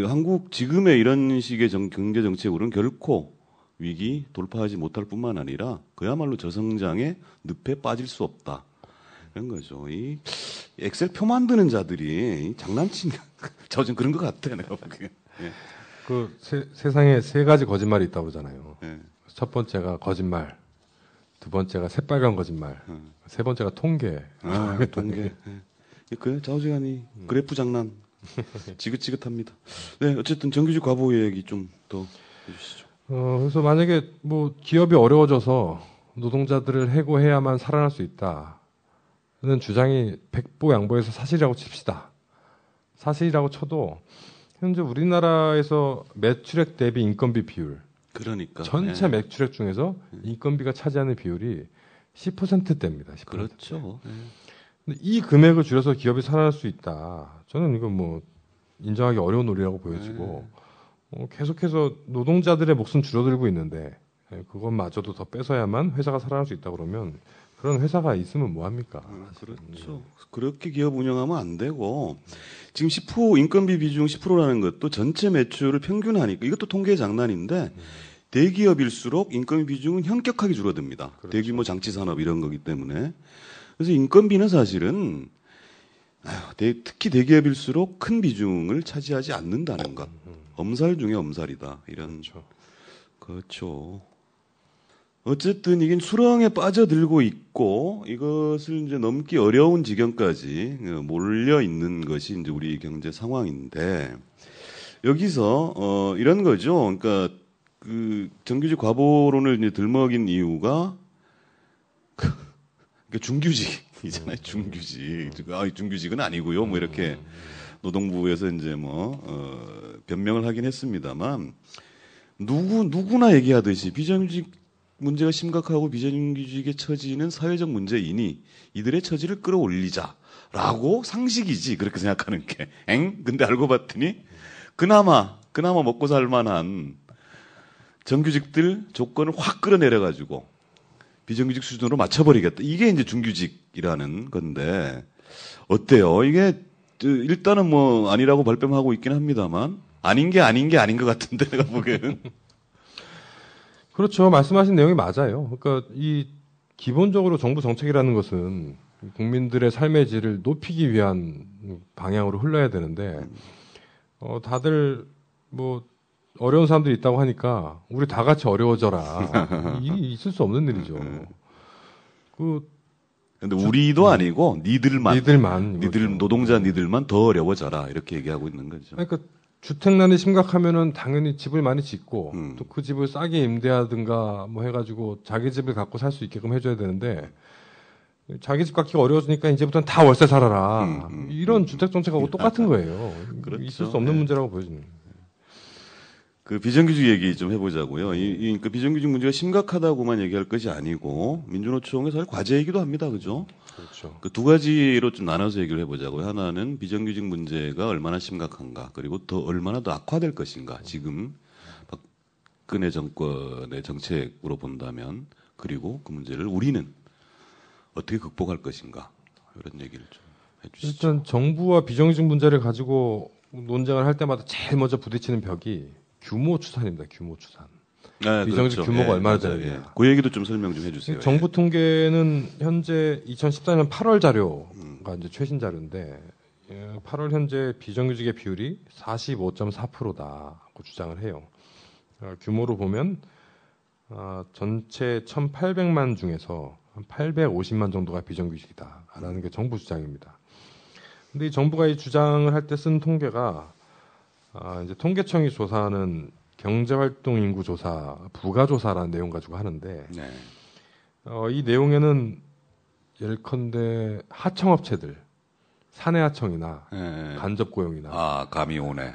한국 지금의 이런 식의 경제 정책으로는 결코 위기 돌파하지 못할 뿐만 아니라 그야말로 저성장의 늪에 빠질 수 없다. 이런 거죠. 이 엑셀 표 만드는 자들이 장난친 저 좀 그런 것 같아요. 내가 보기에. 예. 그 세상에 세 가지 거짓말이 있다고 그러잖아요. 예. 첫 번째가 거짓말, 두 번째가 새빨간 거짓말, 세 번째가 통계. 통계. 예. 그래 좌우지간이 그래프 장난 지긋지긋합니다. 네, 어쨌든 정규직 과보 얘기 좀 더 해주시죠. 그래서 만약에 뭐 기업이 어려워져서 노동자들을 해고해야만 살아날 수 있다는 주장이 백보양보해서 사실이라고 칩시다. 사실이라고 쳐도 현재 우리나라에서 매출액 대비 인건비 비율, 그러니까 전체 예. 매출액 중에서 인건비가 차지하는 비율이 10%대입니다. 10%대. 그렇죠. 예. 근데 이 금액을 줄여서 기업이 살아날 수 있다. 저는 이건 뭐 인정하기 어려운 논리라고 보여지고 계속해서 노동자들의 몫은 줄어들고 있는데 그것마저도 더 뺏어야만 회사가 살아날 수 있다 그러면 그런 회사가 있으면 뭐합니까? 그렇죠. 그렇게 기업 운영하면 안 되고 지금 10% 인건비 비중 10%라는 것도 전체 매출을 평균하니까 이것도 통계의 장난인데 대기업일수록 인건비 비중은 현격하게 줄어듭니다. 그렇죠. 대규모 장치 산업 이런 거기 때문에 그래서 인건비는 사실은 특히 대기업일수록 큰 비중을 차지하지 않는다는 것. 엄살 중에 엄살이다. 이런. 그렇죠. 어쨌든 이게 수렁에 빠져들고 있고 이것을 이제 넘기 어려운 지경까지 몰려 있는 것이 이제 우리 경제 상황인데 여기서 이런 거죠. 그러니까 그 정규직 과보론을 이제 들먹인 이유가 그러니까 중규직이잖아요. 중규직. 중규직은 아니고요. 뭐 이렇게 노동부에서 이제 변명을 하긴 했습니다만 누구나 얘기하듯이 비정규직 문제가 심각하고 비정규직의 처지는 사회적 문제이니 이들의 처지를 끌어올리자라고 상식이지 그렇게 생각하는 게. 근데 알고 봤더니 그나마 먹고 살 만한 정규직들 조건을 확 끌어내려가지고 비정규직 수준으로 맞춰버리겠다. 이게 이제 중규직이라는 건데 어때요? 이게 일단은 뭐 아니라고 발뺌하고 있긴 합니다만 아닌 게 아닌 것 같은데 내가 보기에는. 그렇죠. 말씀하신 내용이 맞아요. 그러니까 이 기본적으로 정부 정책이라는 것은 국민들의 삶의 질을 높이기 위한 방향으로 흘러야 되는데 다들 뭐 어려운 사람들이 있다고 하니까 우리 다 같이 어려워져라. 이 있을 수 없는 일이죠. 근데 우리도 아니고 니들만 니들 노동자 니들만 더 어려워져라 이렇게 얘기하고 있는 거죠. 그러니까 주택난이 심각하면은 당연히 집을 많이 짓고 또 그 집을 싸게 임대하든가 뭐 해가지고 자기 집을 갖고 살 수 있게끔 해줘야 되는데 자기 집 갖기가 어려워지니까 이제부터는 다 월세 살아라. 이런 주택 정책하고 똑같은 거예요. 그렇죠. 있을 수 없는 문제라고 보여지는. 그 비정규직 얘기 좀 해보자고요. 그 비정규직 문제가 심각하다고만 얘기할 것이 아니고 민주노총의 사실 과제이기도 합니다, 그죠? 그렇죠. 그 두 가지로 좀 나눠서 얘기를 해보자고요. 하나는 비정규직 문제가 얼마나 심각한가, 그리고 얼마나 더 악화될 것인가. 지금 박근혜 정권의 정책으로 본다면, 그리고 그 문제를 우리는 어떻게 극복할 것인가 이런 얘기를 좀. 해주시죠. 일단 정부와 비정규직 문제를 가지고 논쟁을 할 때마다 제일 먼저 부딪히는 벽이 규모 추산입니다. 규모 추산. 네, 비정규직 그렇죠. 규모가 예, 얼마나 맞아요. 되느냐. 예. 그 얘기도 좀 설명 좀 해주세요. 정부 통계는 현재 2014년 8월 자료가 이제 최신 자료인데 8월 현재 비정규직의 비율이 45.4%다고 주장을 해요. 규모로 보면 전체 1,800만 중에서 한 850만 정도가 비정규직이다라는 게 정부 주장입니다. 근데 이 정부가 이 주장을 할 때 쓴 통계가 이제 통계청이 조사하는 경제활동 인구 조사, 부가조사라는 내용 가지고 하는데 네. 이 내용에는 예컨대 하청업체들, 사내하청이나 예. 간접고용이나 감이 오네.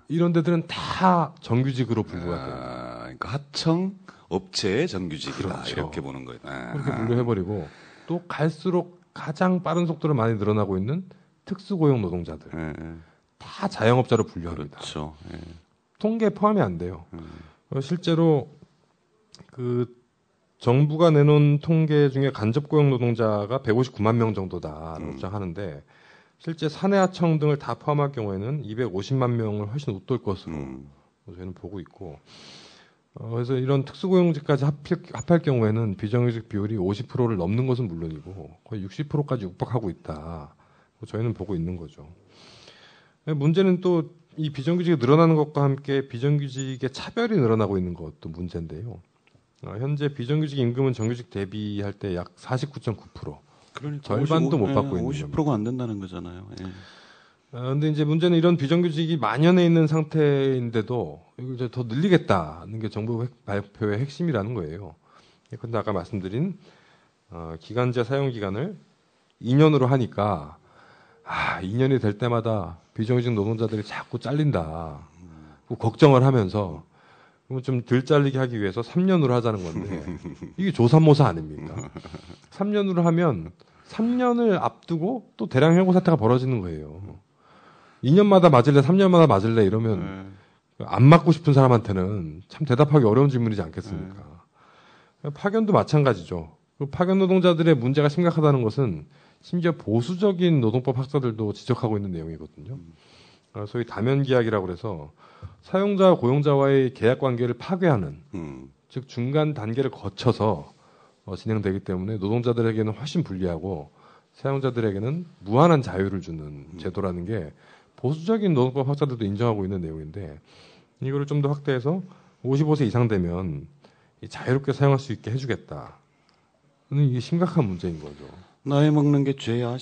이런 데들은 다 정규직으로 분류가 돼요. 그러니까 하청 업체의 정규직이다 그렇죠. 이렇게 보는 거예요. 그렇게 분류해버리고 또 갈수록 가장 빠른 속도로 많이 늘어나고 있는 특수고용 노동자들 다 자영업자로 분류합니다. 그렇죠. 예. 통계에 포함이 안 돼요. 실제로 그 정부가 내놓은 통계 중에 간접고용 노동자가 159만 명 정도다라고 주장하는데 실제 사내하청 등을 다 포함할 경우에는 250만 명을 훨씬 웃돌 것으로 저희는 보고 있고 그래서 이런 특수고용직까지 합할 경우에는 비정규직 비율이 50%를 넘는 것은 물론이고 거의 60%까지 육박하고 있다. 저희는 보고 있는 거죠. 문제는 또 이 비정규직이 늘어나는 것과 함께 비정규직의 차별이 늘어나고 있는 것도 문제인데요. 현재 비정규직 임금은 정규직 대비할 때 약 49.9%. 그러니까 절반도 못 받고 있는 50%가 안 된다는 거잖아요. 예. 근데 이제 문제는 이런 비정규직이 만연해 있는 상태인데도 이걸 이제 더 늘리겠다는 게 정부 발표의 핵심이라는 거예요. 그런데 아까 말씀드린 기간제 사용 기간을 2년으로 하니까 2년이 될 때마다 비정규직 노동자들이 자꾸 잘린다. 걱정을 하면서 좀 덜 잘리게 하기 위해서 3년으로 하자는 건데 이게 조삼모사 아닙니까? 3년으로 하면 3년을 앞두고 또 대량 해고 사태가 벌어지는 거예요. 2년마다 맞을래, 3년마다 맞을래 이러면 안 맞고 싶은 사람한테는 참 대답하기 어려운 질문이지 않겠습니까? 파견도 마찬가지죠. 파견 노동자들의 문제가 심각하다는 것은 심지어 보수적인 노동법 학자들도 지적하고 있는 내용이거든요. 소위 다면계약이라고 그래서 사용자와 고용자와의 계약 관계를 파괴하는 즉 중간 단계를 거쳐서 진행되기 때문에 노동자들에게는 훨씬 불리하고 사용자들에게는 무한한 자유를 주는 제도라는 게 보수적인 노동법 학자들도 인정하고 있는 내용인데 이거를 좀 더 확대해서 55세 이상 되면 자유롭게 사용할 수 있게 해주겠다. 이게 심각한 문제인 거죠. 나이 먹는 게 죄야.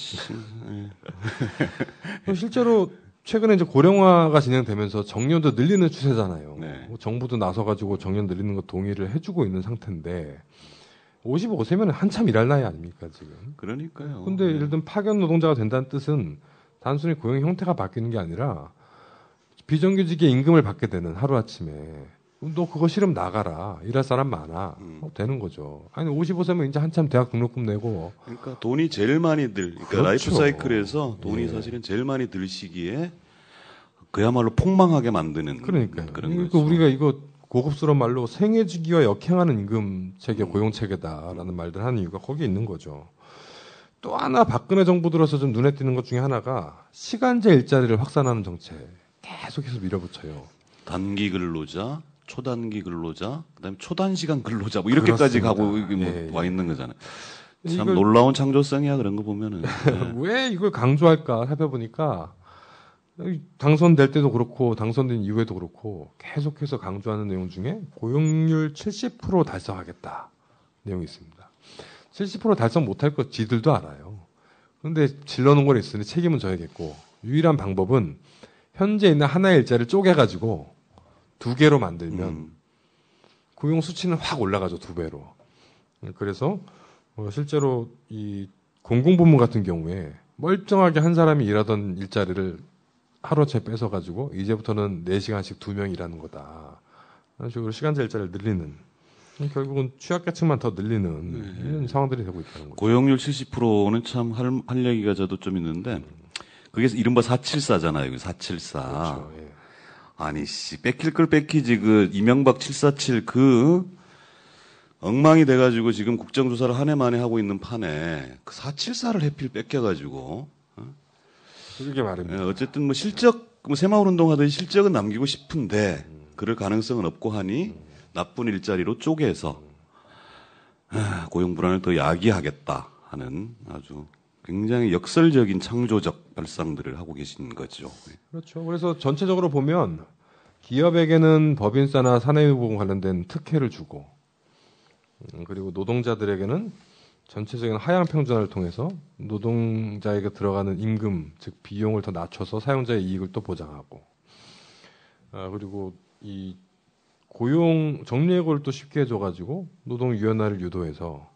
실제로 최근에 이제 고령화가 진행되면서 정년도 늘리는 추세잖아요. 네. 정부도 나서가지고 정년 늘리는 거 동의를 해주고 있는 상태인데 55세면 한참 일할 나이 아닙니까 지금? 그러니까요. 근데 예를 들면 파견 노동자가 된다는 뜻은 단순히 고용 형태가 바뀌는 게 아니라 비정규직의 임금을 받게 되는 하루아침에 너 그거 싫으면 나가라. 일할 사람 많아. 되는 거죠. 아니 55세면 이제 한참 대학 등록금 내고. 그러니까 돈이 제일 많이 그러니까 그렇죠. 라이프 사이클에서 돈이 사실은 제일 많이 들 시기에 그야말로 폭망하게 만드는 그러니까요. 그런 그러니까 거죠. 우리가 이거 고급스러운 말로 생애주기와 역행하는 임금 체계, 고용 체계다라는 말들 하는 이유가 거기에 있는 거죠. 또 하나 박근혜 정부 들어서 좀 눈에 띄는 것 중에 하나가 시간제 일자리를 확산하는 정책 계속해서 밀어붙여요. 단기 근로자, 초단기 근로자, 그다음에 초단시간 근로자 뭐 이렇게까지 그렇습니다. 가고 예, 와 있는 거잖아요. 참 이걸- 놀라운 창조성이야 그런 거 보면은. 왜 이걸 강조할까 살펴보니까 당선될 때도 그렇고 당선된 이후에도 그렇고 계속해서 강조하는 내용 중에 고용률 70% 달성하겠다 내용이 있습니다. 70% 달성 못할 거 지들도 알아요. 그런데 질러놓은 건 있으니 책임은 져야겠고 유일한 방법은 현재 있는 하나의 일자리를 쪼개가지고 2개로 만들면 고용 수치는 확 올라가죠. 2배로. 그래서 실제로 이 공공부문 같은 경우에 멀쩡하게 한 사람이 일하던 일자리를 하루아침에 뺏어가지고 이제부터는 4시간씩 2명 일하는 거다. 그런 식으로 시간제 일자리를 늘리는 결국은 취약계층만 더 늘리는 이런 상황들이 되고 있다는 거죠. 고용률 70%는 참 할 얘기가 저도 좀 있는데 그게 이른바 474잖아요. 474. 그렇죠. 예. 아니 씨 뺏길 걸 뺏기지 그 이명박 747 그 엉망이 돼가지고 지금 국정조사를 한 해 만에 하고 있는 판에 그 474를 해필 뺏겨가지고 그게 말입니다. 어쨌든 뭐 실적, 뭐 새마을운동 하듯이 실적은 남기고 싶은데 그럴 가능성은 없고 하니 나쁜 일자리로 쪼개서 고용 불안을 더 야기하겠다 하는 아주 굉장히 역설적인 창조적 발상들을 하고 계신 거죠. 그렇죠. 그래서 전체적으로 보면 기업에게는 법인세나 사내유보금 관련된 특혜를 주고 그리고 노동자들에게는 전체적인 하향 평준화를 통해서 노동자에게 들어가는 임금, 즉 비용을 더 낮춰서 사용자의 이익을 또 보장하고 그리고 이 고용 정리해고를 또 쉽게 해줘가지고 노동 유연화를 유도해서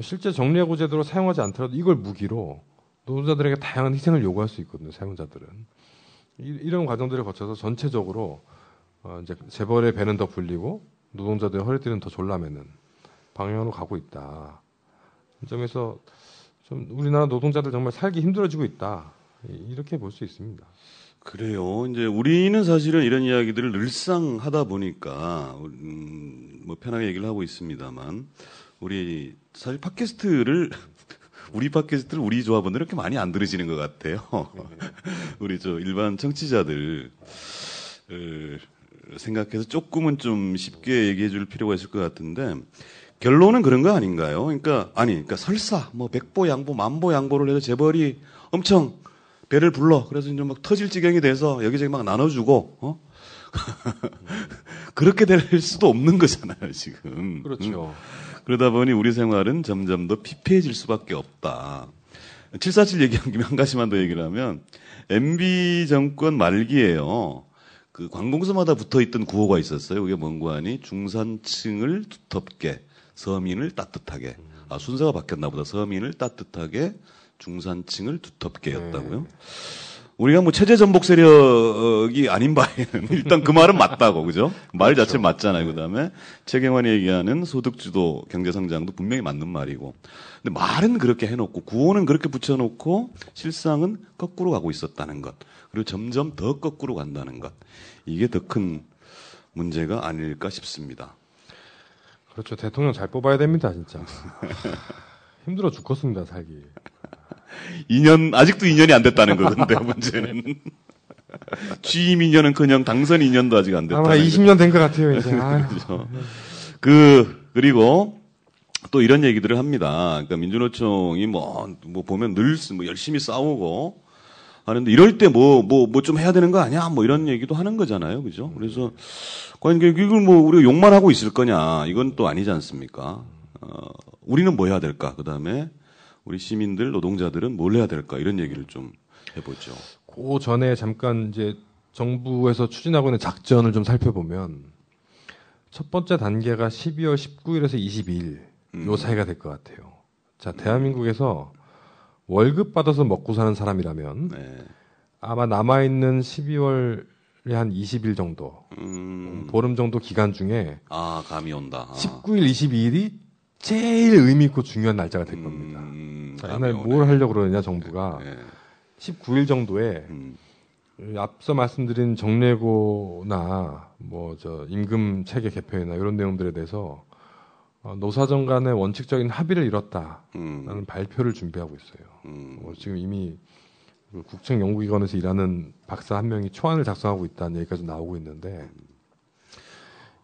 실제 정리해고 제도로 사용하지 않더라도 이걸 무기로 노동자들에게 다양한 희생을 요구할 수 있거든요. 사용자들은 이런 과정들을 거쳐서 전체적으로 이제 재벌의 배는 더 불리고 노동자들의 허리띠는 더 졸라매는 방향으로 가고 있다. 이 점에서 좀 우리나라 노동자들 정말 살기 힘들어지고 있다. 이렇게 볼 수 있습니다. 그래요. 이제 우리는 사실은 이런 이야기들을 늘상 하다 보니까 뭐 편하게 얘기를 하고 있습니다만 우리 사실 팟캐스트를 우리 조합원들 이렇게 많이 안 들으시는 것 같아요. 우리 저 일반 청취자들 생각해서 조금은 좀 쉽게 얘기해 줄 필요가 있을 것 같은데 결론은 그런 거 아닌가요? 그러니까 설사 뭐 백보 양보 만보 양보를 해서 재벌이 엄청 배를 불러 그래서 이제 막 터질 지경이 돼서 여기저기 막 나눠주고 그렇게 될 수도 없는 거잖아요 지금. 그렇죠. 그러다 보니 우리 생활은 점점 더 피폐해질 수밖에 없다. 747 얘기한 김에 한 가지만 더 얘기를 하면 MB 정권 말기에요. 그 관공서마다 붙어있던 구호가 있었어요. 그게 뭔가 하니 중산층을 두텁게 서민을 따뜻하게. 순서가 바뀌었나 보다. 서민을 따뜻하게 중산층을 두텁게였다고요. 우리가 뭐 체제 전복 세력이 아닌 바에는 일단 그 말은 맞다고 그죠? 말 자체 맞잖아요. 그다음에 최경환이 얘기하는 소득주도 경제성장도 분명히 맞는 말이고. 근데 말은 그렇게 해놓고 구호는 그렇게 붙여놓고 실상은 거꾸로 가고 있었다는 것. 그리고 점점 더 거꾸로 간다는 것. 이게 더 큰 문제가 아닐까 싶습니다. 그렇죠. 대통령 잘 뽑아야 됩니다, 진짜. 힘들어 죽겠습니다, 살기. 2년, 아직도 2년이 안 됐다는 거건데, 문제는. 취임 2년은커녕 당선 2년도 아직 안 됐다는 아마 20년 된 것 같아요, 이제. 그렇죠. 그리고 또 이런 얘기들을 합니다. 그러니까 민주노총이 뭐 보면 늘 열심히 싸우고 하는데 이럴 때 뭐 좀 해야 되는 거 아니야? 뭐 이런 얘기도 하는 거잖아요. 그죠? 그래서 과연 이걸 뭐 우리가 욕만 하고 있을 거냐? 이건 또 아니지 않습니까? 우리는 뭐 해야 될까? 그다음에 우리 시민들, 노동자들은 뭘 해야 될까? 이런 얘기를 좀 해보죠. 그 전에 잠깐 이제 정부에서 추진하고 있는 작전을 좀 살펴보면 첫 번째 단계가 12월 19일에서 22일 요 사이가 될 것 같아요. 자, 대한민국에서 월급 받아서 먹고 사는 사람이라면 아마 남아있는 12월에 한 20일 정도, 보름 정도 기간 중에 감이 온다. 19일, 22일이 제일 의미 있고 중요한 날짜가 될 겁니다. 자, 이날 뭘 하려고 그러느냐 정부가 19일 정도에 앞서 말씀드린 정례고나 뭐 임금 체계 개편이나 이런 내용들에 대해서 노사정 간의 원칙적인 합의를 이뤘다라는 발표를 준비하고 있어요. 지금 이미 국책연구기관에서 일하는 박사 한 명이 초안을 작성하고 있다는 얘기까지 나오고 있는데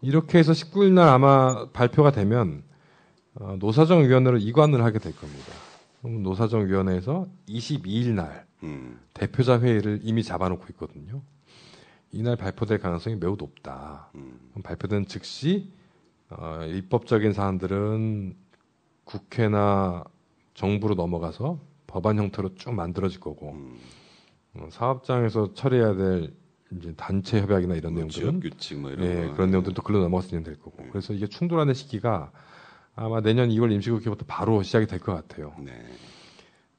이렇게 해서 19일 날 아마 발표가 되면 노사정위원회로 이관을 하게 될 겁니다. 그럼 노사정위원회에서 22일 날 대표자 회의를 이미 잡아놓고 있거든요. 이날 발표될 가능성이 매우 높다. 발표된 즉시 입법적인 사안들은 국회나 정부로 넘어가서 법안 형태로 쭉 만들어질 거고 사업장에서 처리해야 될 이제 단체 협약이나 이런 내용들은 규칙 뭐 이런 그런 내용들도 글로 넘어갔으면 될 거고 그래서 이게 충돌하는 시기가 아마 내년 2월 임시국회부터 바로 시작이 될 것 같아요.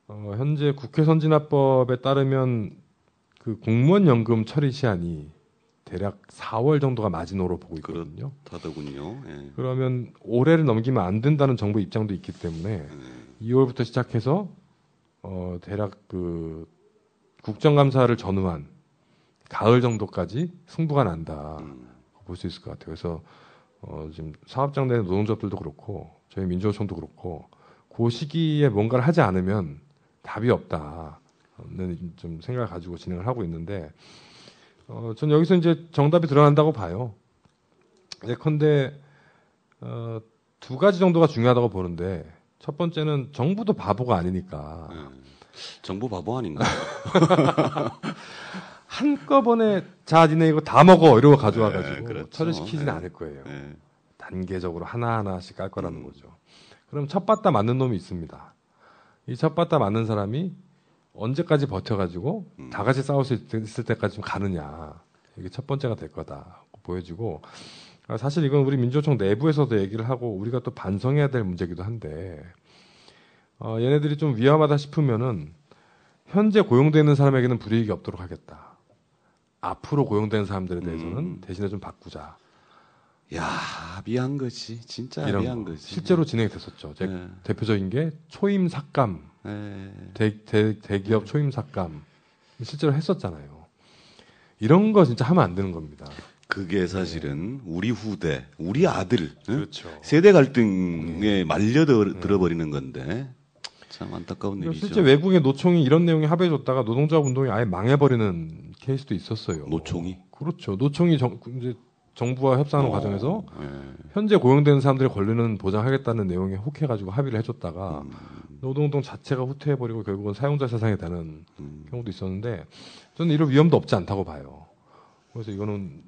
현재 국회 선진화법에 따르면 그 공무원 연금 처리 시한이 대략 4월 정도가 마지노로 보고 있거든요. 그렇다더군요. 그러면 올해를 넘기면 안 된다는 정부 입장도 있기 때문에 2월부터 시작해서 대략 그 국정감사를 전후한 가을 정도까지 승부가 난다 볼 수 있을 것 같아요. 그래서 지금 사업장 내 노동조합들도 그렇고 저희 민주노총도 그렇고 그 시기에 뭔가를 하지 않으면 답이 없다. 좀 생각을 가지고 진행을 하고 있는데, 저는 여기서 이제 정답이 드러난다고 봐요. 예컨대 두 가지 정도가 중요하다고 보는데, 첫 번째는 정부도 바보가 아니니까. 정부 바보 아닌가? 한꺼번에 자 니네 이거 다 먹어 이러고 가져와가지고 그렇죠. 처리시키지는 않을 거예요. 단계적으로 하나하나씩 깔 거라는 거죠. 그럼 첫 바다 맞는 놈이 있습니다. 이 첫 바다 맞는 사람이 언제까지 버텨가지고 다 같이 싸울 수 있을 때까지 좀 가느냐. 이게 첫 번째가 될 거다 보여지고, 사실 이건 우리 민주노총 내부에서도 얘기를 하고 우리가 또 반성해야 될 문제이기도 한데, 얘네들이 좀 위험하다 싶으면은 현재 고용되는 사람에게는 불이익이 없도록 하겠다. 앞으로 고용되는 사람들에 대해서는 대신에 좀 바꾸자. 야, 미한 거지. 진짜 이런 미한 거. 거지. 실제로 진행이 됐었죠. 대표적인 게 초임 삭감. 대기업 초임 삭감. 실제로 했었잖아요. 이런 거 진짜 하면 안 되는 겁니다. 그게 사실은 우리 후대, 우리 아들, 그렇죠. 세대 갈등에 말려 들어버리는 건데 참 안타까운 일이죠. 실제 외국의 노총이 이런 내용에 합의해줬다가 노동조합 운동이 아예 망해버리는 케이스도 있었어요. 노총이? 그렇죠. 노총이 이제 정부와 협상하는 과정에서 현재 고용되는 사람들의 권리는 보장하겠다는 내용에 혹해가지고 합의를 해줬다가 노동운동 자체가 후퇴해버리고 결국은 사용자 세상에 되는 경우도 있었는데, 저는 이런 위험도 없지 않다고 봐요. 그래서 이거는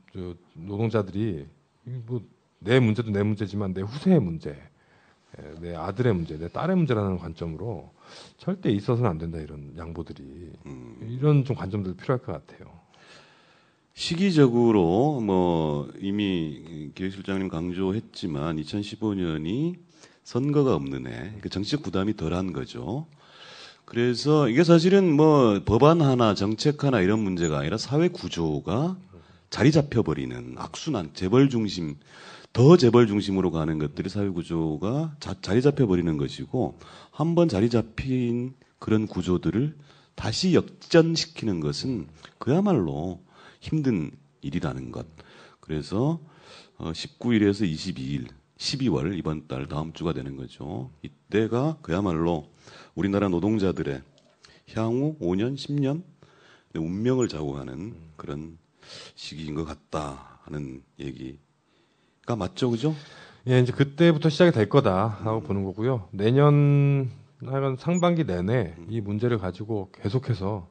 노동자들이 뭐 내 문제도 내 문제지만 내 후세의 문제, 내 아들의 문제, 내 딸의 문제라는 관점으로 절대 있어서는 안 된다, 이런 양보들이. 이런 좀 관점들도 필요할 것 같아요. 시기적으로 뭐 이미 기획실장님 강조했지만 2015년이 선거가 없는 해, 그러니까 정치적 부담이 덜한 거죠. 그래서 이게 사실은 뭐 법안 하나, 정책 하나 이런 문제가 아니라 사회 구조가 자리 잡혀버리는 악순환, 재벌 중심, 더 재벌 중심으로 가는 것들이 사회 구조가 자리 잡혀버리는 것이고, 한번 자리 잡힌 그런 구조들을 다시 역전시키는 것은 그야말로 힘든 일이라는 것. 그래서 19일에서 22일, 12월 이번 달 다음 주가 되는 거죠. 이때가 그야말로 우리나라 노동자들의 향후 5년, 10년 운명을 좌우하는 그런 시기인 것 같다 하는 얘기가 맞죠, 그죠? 예, 이제 그때부터 시작이 될 거다라고 보는 거고요. 내년 하여간 상반기 내내 이 문제를 가지고 계속해서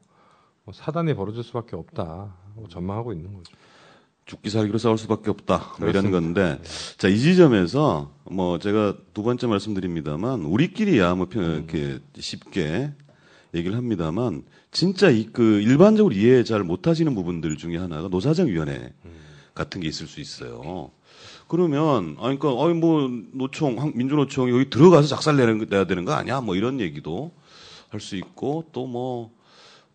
사단이 벌어질 수밖에 없다 전망하고 있는 거죠. 죽기 살기로 싸울 수밖에 없다, 뭐 이런 건데, 자, 이 지점에서 뭐 제가 두 번째 말씀드립니다만 우리끼리야 뭐 이렇게 쉽게 얘기를 합니다만, 진짜 일반적으로 이해 잘 못하시는 부분들 중에 하나가 노사정위원회 같은 게 있을 수 있어요. 그러면 그러니까 뭐 노총, 민주노총 여기 들어가서 작살내야 되는 거 아니야? 뭐 이런 얘기도 할 수 있고, 또 뭐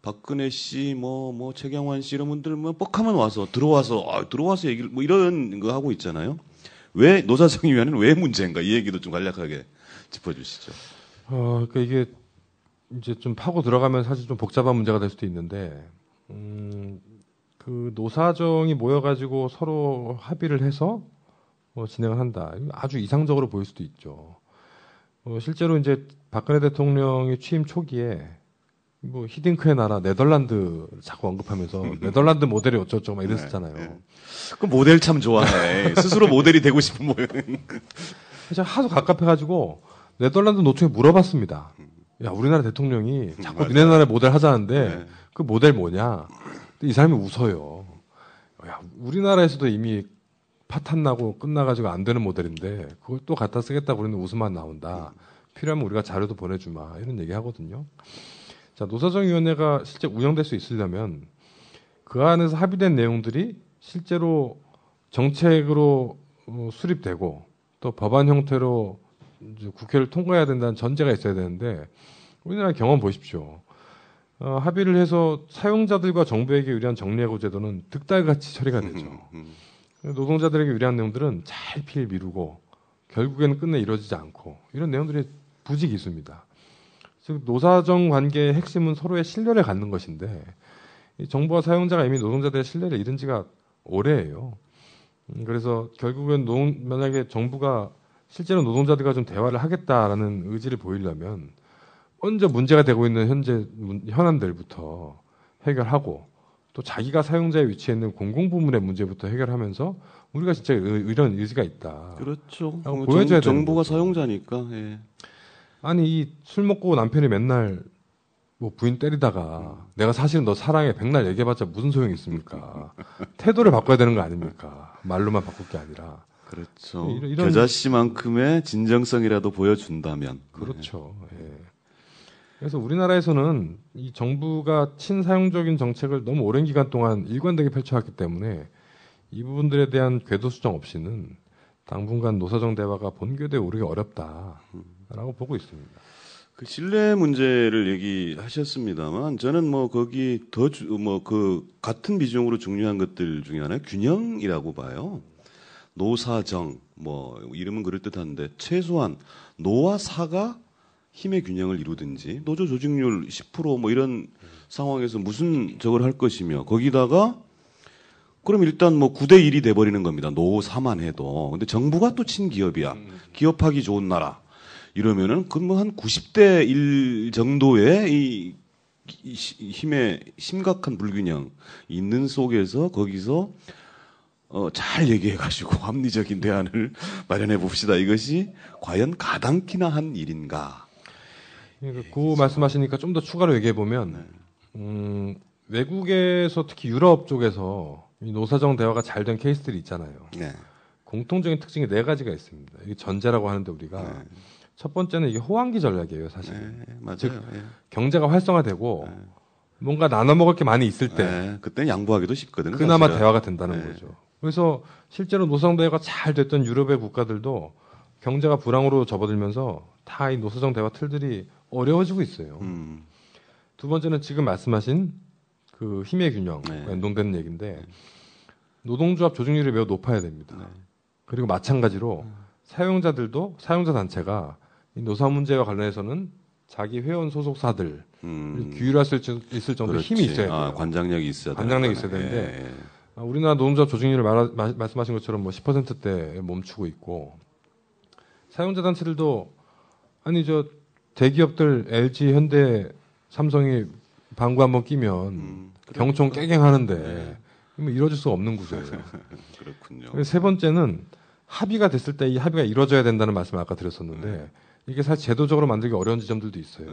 박근혜 씨, 뭐 최경환 씨 이런 분들 뭐 뻑하면 들어와서 얘기를 뭐 이런 거 하고 있잖아요. 왜 노사정위원회는 왜 문제인가, 이 얘기도 좀 간략하게 짚어주시죠. 그러니까 이게 이제 좀 파고 들어가면 사실 좀 복잡한 문제가 될 수도 있는데, 그 노사정이 모여가지고 서로 합의를 해서 진행을 한다. 아주 이상적으로 보일 수도 있죠. 실제로 이제 박근혜 대통령이 취임 초기에 뭐 히딩크의 나라 네덜란드 자꾸 언급하면서 네덜란드 모델이 어쩌고 막 이랬었잖아요. 그 모델 참 좋아해. 스스로 모델이 되고 싶은 모양. 제가 하도 갑갑해가지고 네덜란드 노총에 물어봤습니다. 야, 우리나라 대통령이 자꾸 니네 나라의 모델 하자는데 그 모델 뭐냐? 이 사람이 웃어요. 야, 우리나라에서도 이미 파탄 나고 끝나가지고 안 되는 모델인데 그걸 또 갖다 쓰겠다고 우리는 웃음만 나온다. 필요하면 우리가 자료도 보내주마. 이런 얘기 하거든요. 자, 노사정위원회가 실제 운영될 수 있으려면 그 안에서 합의된 내용들이 실제로 정책으로 수립되고 또 법안 형태로 이제 국회를 통과해야 된다는 전제가 있어야 되는데, 우리나라 경험 보십시오. 합의를 해서 사용자들과 정부에게 유리한 정리해고 제도는 득달같이 처리가 되죠. 노동자들에게 유리한 내용들은 잘 필 미루고 결국에는 끝내 이루어지지 않고, 이런 내용들이 부지기수입니다. 즉 노사정 관계의 핵심은 서로의 신뢰를 갖는 것인데, 이 정부와 사용자가 이미 노동자들의 신뢰를 잃은 지가 오래예요. 그래서 결국엔 만약에 정부가 실제로 노동자들과 좀 대화를 하겠다라는 의지를 보이려면 먼저 문제가 되고 있는 현재 현안들부터 해결하고 또 자기가 사용자의 위치에 있는 공공부문의 문제부터 해결하면서 우리가 진짜 이런 의지가 있다. 그렇죠. 보여줘야 되는 정부가 거죠. 사용자니까. 예. 아니 이 술 먹고 남편이 맨날 뭐 부인 때리다가 내가 사실은 너 사랑해 백날 얘기해봤자 무슨 소용이 있습니까? 태도를 바꿔야 되는 거 아닙니까? 말로만 바꿀 게 아니라. 그렇죠. 이런 겨자씨만큼의 진정성이라도 보여준다면. 그렇죠. 예. 그래서 우리나라에서는 이 정부가 친사용적인 정책을 너무 오랜 기간 동안 일관되게 펼쳐왔기 때문에 이 부분들에 대한 궤도 수정 없이는 당분간 노사정 대화가 본궤도에 오르기 어렵다라고 보고 있습니다. 그 신뢰 문제를 얘기하셨습니다만 저는 뭐 거기 그 같은 비중으로 중요한 것들 중에 하나 균형이라고 봐요. 노사정 뭐 이름은 그럴듯한데 최소한 노와 사가 힘의 균형을 이루든지 노조 조직률 10% 이런 상황에서 무슨 저걸 할 것이며 거기다가 그럼 일단 9대 1이 돼버리는 겁니다. 노 사만 해도. 근데 정부가 또 친기업이야. 기업하기 좋은 나라. 이러면은 한 90대 1 정도의 이 힘의 심각한 불균형 있는 속에서 거기서 잘 얘기해가지고 합리적인 대안을 마련해 봅시다. 이것이 과연 가당키나 한 일인가? 그 말씀하시니까 좀 더 추가로 얘기해 보면 외국에서 특히 유럽 쪽에서 이 노사정 대화가 잘 된 케이스들이 있잖아요. 네. 공통적인 특징이 4가지가 있습니다. 이게 전제라고 하는데 우리가 첫 번째는 이게 호황기 전략이에요, 사실. 맞아요. 즉 경제가 활성화되고 뭔가 나눠 먹을 게 많이 있을 때 그때는 양보하기도 쉽거든요. 그나마 사실은. 대화가 된다는 거죠. 그래서 실제로 노사정 대화가 잘 됐던 유럽의 국가들도 경제가 불황으로 접어들면서 다 이 노사정 대화 틀들이 어려워지고 있어요. 두 번째는 지금 말씀하신 그 힘의 균형과 연동되는 얘기인데 노동조합 조직률이 매우 높아야 됩니다. 그리고 마찬가지로 사용자들도 사용자 단체가 이 노사 문제와 관련해서는 자기 회원 소속사들 규율할 수 있을 정도의 힘이 있어야 돼요. 관장력이 있어야 관장력이 있어야 되는데 우리나라 노동조합 조직률을 말씀하신 것처럼 10%대에 멈추고 있고 사용자 단체들도 아니 대기업들 LG, 현대, 삼성이 방구 한번 끼면 경총 깨갱하는데 이루어질 수가 없는 구조예요. 그렇군요. 세 번째는 합의가 됐을 때 이 합의가 이루어져야 된다는 말씀을 아까 드렸었는데 이게 사실 제도적으로 만들기 어려운 지점들도 있어요.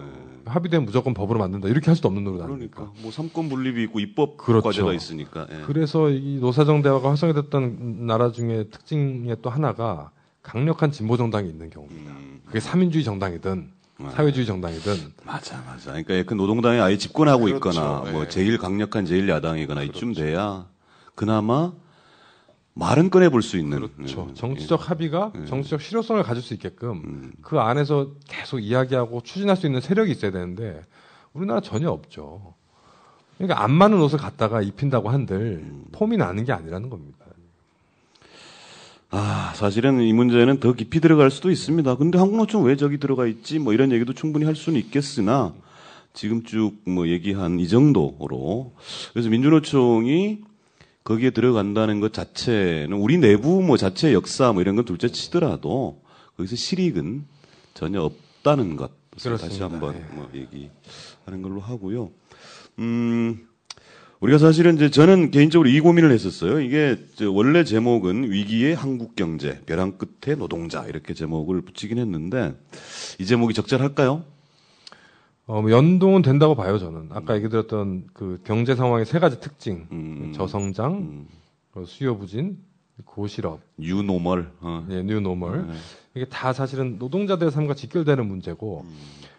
합의되면 무조건 법으로 만든다 이렇게 할 수도 없는 노릇 아닙니까? 그러니까 뭐 삼권 분립이 있고 입법 그렇죠. 과제가 있으니까. 그래서 이 노사정 대화가 활성화됐던 나라 중에 특징의 또 하나가 강력한 진보 정당이 있는 경우입니다. 그게 사민주의 정당이든 사회주의 정당이든 맞아. 그러니까 그 노동당이 아예 집권하고 그렇죠. 있거나 뭐 제일 강력한 제일 야당이거나 이쯤 돼야 그나마 말은 꺼내볼 수 있는. 그렇죠. 정치적 합의가 정치적 실효성을 가질 수 있게끔 그 안에서 계속 이야기하고 추진할 수 있는 세력이 있어야 되는데 우리나라 전혀 없죠. 그러니까 안 맞는 옷을 갖다가 입힌다고 한들 폼이 나는 게 아니라는 겁니다. 사실은 이 문제는 더 깊이 들어갈 수도 있습니다. 근데 한국노총 왜 저기 들어가 있지? 뭐 이런 얘기도 충분히 할 수는 있겠으나 지금 쭉 얘기한 이 정도로 그래서 민주노총이 거기에 들어간다는 것 자체는 우리 내부 자체 역사 이런 건 둘째 치더라도 거기서 실익은 전혀 없다는 것을 그렇습니다. 다시 한번 얘기하는 걸로 하고요. 우리가 사실은 저는 개인적으로 이 고민을 했었어요. 이게 원래 제목은 위기의 한국 경제, 벼랑 끝에 노동자 이렇게 제목을 붙이긴 했는데 이 제목이 적절할까요? 연동은 된다고 봐요, 저는. 아까 얘기 드렸던 그 경제 상황의 3가지 특징. 저성장, 수요 부진, 고실업. 뉴노멀. 뉴노멀. 이게 다 사실은 노동자들의 삶과 직결되는 문제고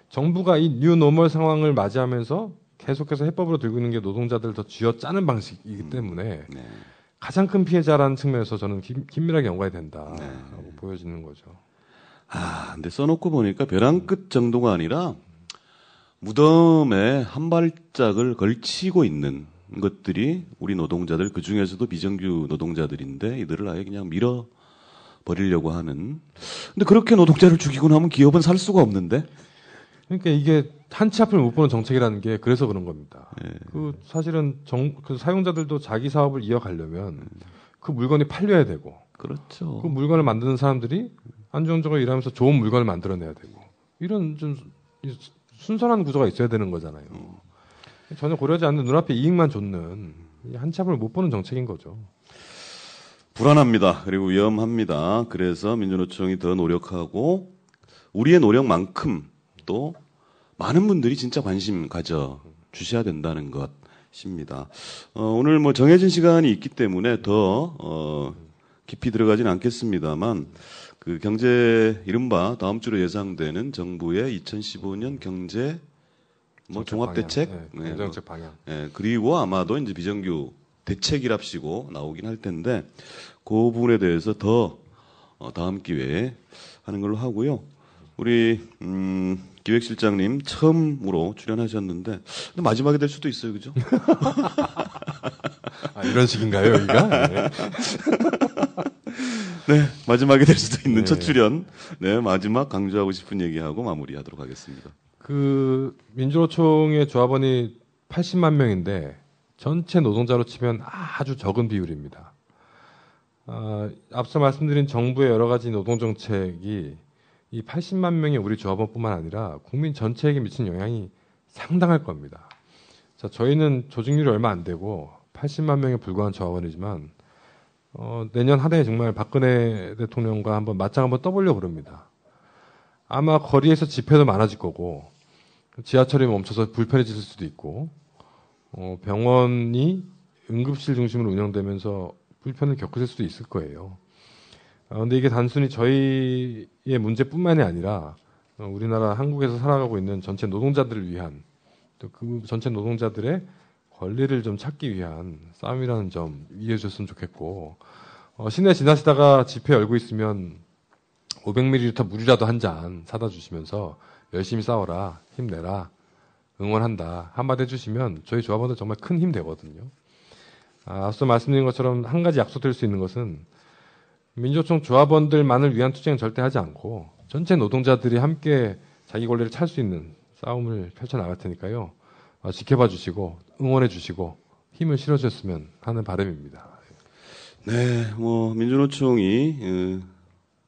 정부가 이 뉴노멀 상황을 맞이하면서 계속해서 해법으로 들고 있는 게 노동자들을 더 쥐어짜는 방식이기 때문에 가장 큰 피해자라는 측면에서 저는 긴밀하게 연관이 된다라고 보여지는 거죠. 근데 써놓고 보니까 벼랑 끝 정도가 아니라 무덤에 한 발짝을 걸치고 있는 것들이 우리 노동자들, 그 중에서도 비정규 노동자들인데 이들을 아예 그냥 밀어버리려고 하는. 근데 그렇게 노동자를 죽이고 나면 기업은 살 수가 없는데? 그러니까 이게 한치 앞을 못 보는 정책이라는 게 그래서 그런 겁니다. 그 사실은 그 사용자들도 자기 사업을 이어가려면 그 물건이 팔려야 되고. 그렇죠. 그 물건을 만드는 사람들이 안정적으로 일하면서 좋은 물건을 만들어내야 되고. 이런 좀 순선한 구조가 있어야 되는 거잖아요. 전혀 고려하지 않는 눈앞에 이익만 좇는 한참을 못 보는 정책인 거죠. 불안합니다. 그리고 위험합니다. 그래서 민주노총이 더 노력하고 우리의 노력만큼 또 많은 분들이 진짜 관심 가져 주셔야 된다는 것입니다. 오늘 뭐 정해진 시간이 있기 때문에 더 깊이 들어가지는 않겠습니다만 그 경제 이른바 다음 주로 예상되는 정부의 2015년 경제 뭐 종합대책, 경제정책 방향. 그리고 아마도 이제 비정규 대책이랍시고 나오긴 할 텐데 그 부분에 대해서 더 다음 기회에 하는 걸로 하고요. 우리 기획실장님 처음으로 출연하셨는데 근데 마지막이 될 수도 있어요, 그죠? 이런 식인가요, 여기가? 네, 마지막이 될 수도 있는 첫 출연. 네, 마지막 강조하고 싶은 얘기하고 마무리하도록 하겠습니다. 그 민주노총의 조합원이 80만 명인데 전체 노동자로 치면 아주 적은 비율입니다. 앞서 말씀드린 정부의 여러 가지 노동정책이 이 80만 명의 우리 조합원뿐만 아니라 국민 전체에게 미친 영향이 상당할 겁니다. 자, 저희는 조직률이 얼마 안 되고 80만 명에 불과한 조합원이지만 내년 한 해 정말 박근혜 대통령과 한번 맞짱 한번 떠보려고 그럽니다. 아마 거리에서 집회도 많아질 거고 지하철이 멈춰서 불편해질 수도 있고 병원이 응급실 중심으로 운영되면서 불편을 겪으실 수도 있을 거예요. 근데 이게 단순히 저희의 문제뿐만이 아니라 우리나라 한국에서 살아가고 있는 전체 노동자들을 위한 또 그 전체 노동자들의 권리를 좀 찾기 위한 싸움이라는 점 이해해 주셨으면 좋겠고 시내 지나시다가 집회 열고 있으면 500ml 물이라도 한 잔 사다 주시면서 열심히 싸워라, 힘내라, 응원한다 한마디 해주시면 저희 조합원들 정말 큰 힘 되거든요. 앞서 말씀드린 것처럼 한 가지 약속드릴 수 있는 것은 민주노총 조합원들만을 위한 투쟁은 절대 하지 않고 전체 노동자들이 함께 자기 권리를 찾을 수 있는 싸움을 펼쳐나갈 테니까요. 지켜봐 주시고 응원해 주시고 힘을 실어주셨으면 하는 바람입니다. 네, 뭐 민주노총이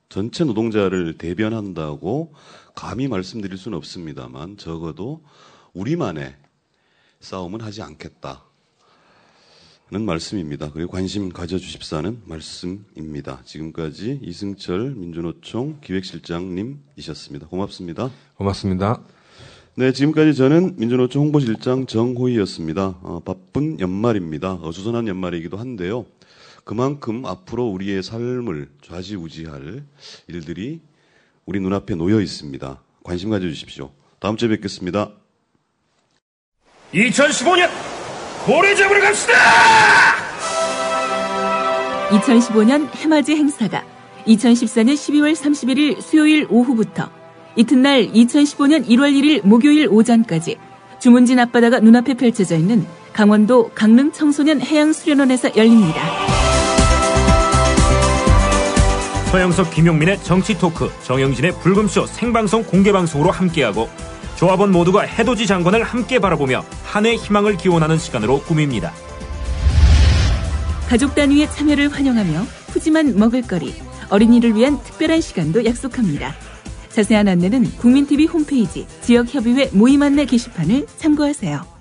전체 노동자를 대변한다고 감히 말씀드릴 수는 없습니다만 적어도 우리만의 싸움은 하지 않겠다는 말씀입니다. 그리고 관심 가져주십사는 말씀입니다. 지금까지 이승철 민주노총 기획실장님이셨습니다. 고맙습니다. 고맙습니다. 네, 지금까지 저는 민주노총 홍보실장 정호희였습니다. 바쁜 연말입니다. 어수선한 연말이기도 한데요. 그만큼 앞으로 우리의 삶을 좌지우지할 일들이 우리 눈앞에 놓여 있습니다. 관심 가져주십시오. 다음 주에 뵙겠습니다. 2015년 고래 잡으러 갑시다! 2015년 해맞이 행사가 2014년 12월 31일 수요일 오후부터 이튿날 2015년 1월 1일 목요일 오전까지 주문진 앞바다가 눈앞에 펼쳐져 있는 강원도 강릉 청소년 해양수련원에서 열립니다. 서영석, 김용민의 정치 토크, 정영진의 불금쇼 생방송 공개방송으로 함께하고 조합원 모두가 해돋이 장관을 함께 바라보며 한 해 희망을 기원하는 시간으로 꾸밉니다. 가족 단위의 참여를 환영하며 푸짐한 먹을거리, 어린이를 위한 특별한 시간도 약속합니다. 자세한 안내는 국민TV 홈페이지 지역협의회 모임 안내 게시판을 참고하세요.